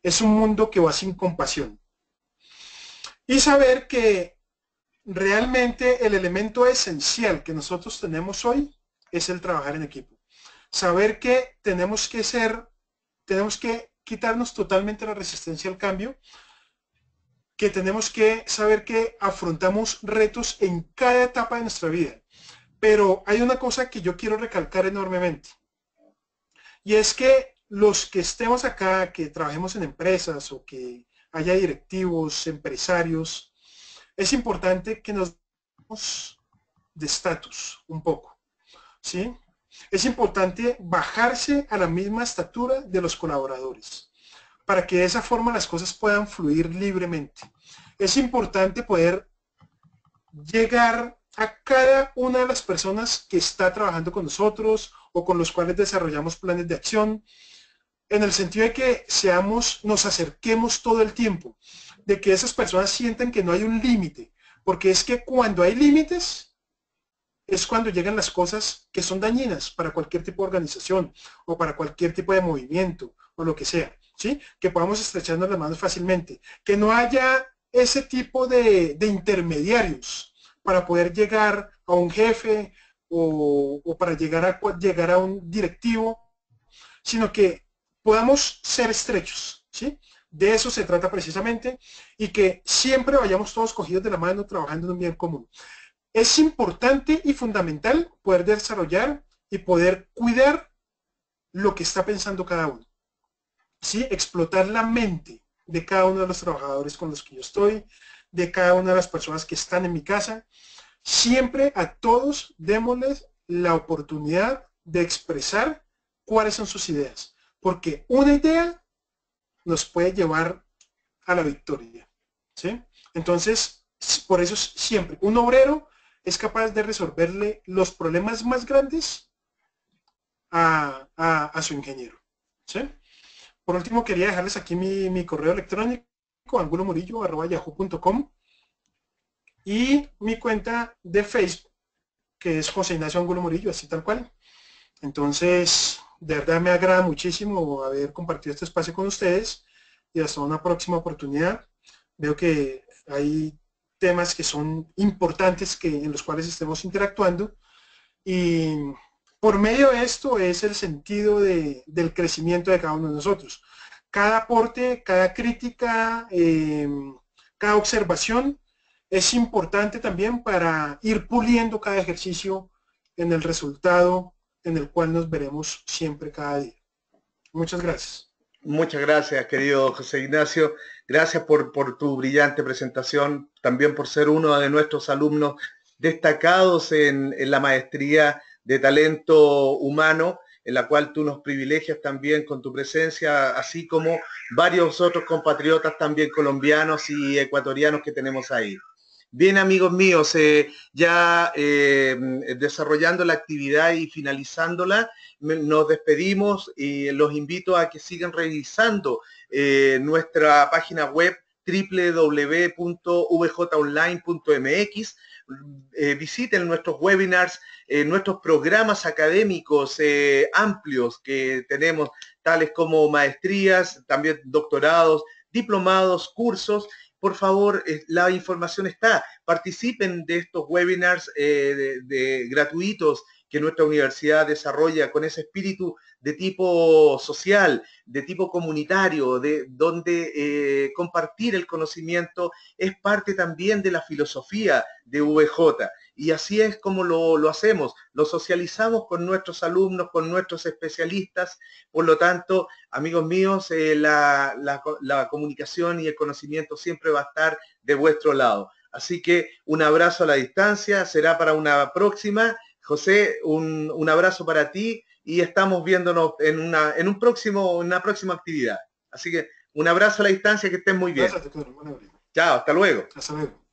es un mundo que va sin compasión. Y saber que realmente el elemento esencial que nosotros tenemos hoy es el trabajar en equipo. Saber que tenemos que quitarnos totalmente la resistencia al cambio, que tenemos que saber que afrontamos retos en cada etapa de nuestra vida. Pero hay una cosa que yo quiero recalcar enormemente, y es que los que estemos acá, que trabajemos en empresas o que haya directivos, empresarios, es importante que nos demos de estatus un poco, ¿sí? Es importante bajarse a la misma estatura de los colaboradores, para que de esa forma las cosas puedan fluir libremente. Es importante poder llegar a cada una de las personas que está trabajando con nosotros o con los cuales desarrollamos planes de acción, en el sentido de que nos acerquemos todo el tiempo, de que esas personas sientan que no hay un límite, porque es que cuando hay límites es cuando llegan las cosas que son dañinas para cualquier tipo de organización o para cualquier tipo de movimiento o lo que sea, ¿sí? Que podamos estrecharnos las manos fácilmente, que no haya ese tipo de intermediarios para poder llegar a un jefe o para llegar a un directivo, sino que podamos ser estrechos, ¿sí? De eso se trata precisamente, y que siempre vayamos todos cogidos de la mano trabajando en un bien común. Es importante y fundamental poder desarrollar y poder cuidar lo que está pensando cada uno, ¿sí? Explotar la mente de cada uno de los trabajadores con los que yo estoy, de cada una de las personas que están en mi casa. Siempre a todos démosles la oportunidad de expresar cuáles son sus ideas, porque una idea nos puede llevar a la victoria, ¿sí? Entonces, por eso siempre un obrero es capaz de resolverle los problemas más grandes a su ingeniero, ¿sí? Por último, quería dejarles aquí mi correo electrónico, angulomurillo@yahoo.com, y mi cuenta de Facebook, que es José Ignacio Angulo Murillo, así tal cual. Entonces, de verdad me agrada muchísimo haber compartido este espacio con ustedes, y hasta una próxima oportunidad. Veo que hay temas que son importantes en los cuales estemos interactuando, y por medio de esto es el sentido del crecimiento de cada uno de nosotros. Cada aporte, cada crítica, cada observación es importante también para ir puliendo cada ejercicio en el resultado en el cual nos veremos siempre cada día. Muchas gracias. Muchas gracias, querido José Ignacio. Gracias por tu brillante presentación, también por ser uno de nuestros alumnos destacados en la maestría de talento humano, en la cual tú nos privilegias también con tu presencia, así como varios otros compatriotas también colombianos y ecuatorianos que tenemos ahí. Bien, amigos míos, ya desarrollando la actividad y finalizándola, nos despedimos y los invito a que sigan revisando nuestra página web www.vjonline.mx. Visiten nuestros webinars, nuestros programas académicos amplios que tenemos, tales como maestrías, también doctorados, diplomados, cursos. Por favor, la información está. Participen de estos webinars gratuitos que nuestra universidad desarrolla con ese espíritu de tipo social, de tipo comunitario, donde compartir el conocimiento es parte también de la filosofía de VJ. Y así es como lo hacemos, lo socializamos con nuestros alumnos, con nuestros especialistas. Por lo tanto, amigos míos, la comunicación y el conocimiento siempre va a estar de vuestro lado. Así que un abrazo a la distancia, será para una próxima. José, un abrazo para ti y estamos viéndonos en una próxima actividad. Así que un abrazo a la distancia, que estén muy bien. Gracias, doctor. Chao, hasta luego. Hasta luego.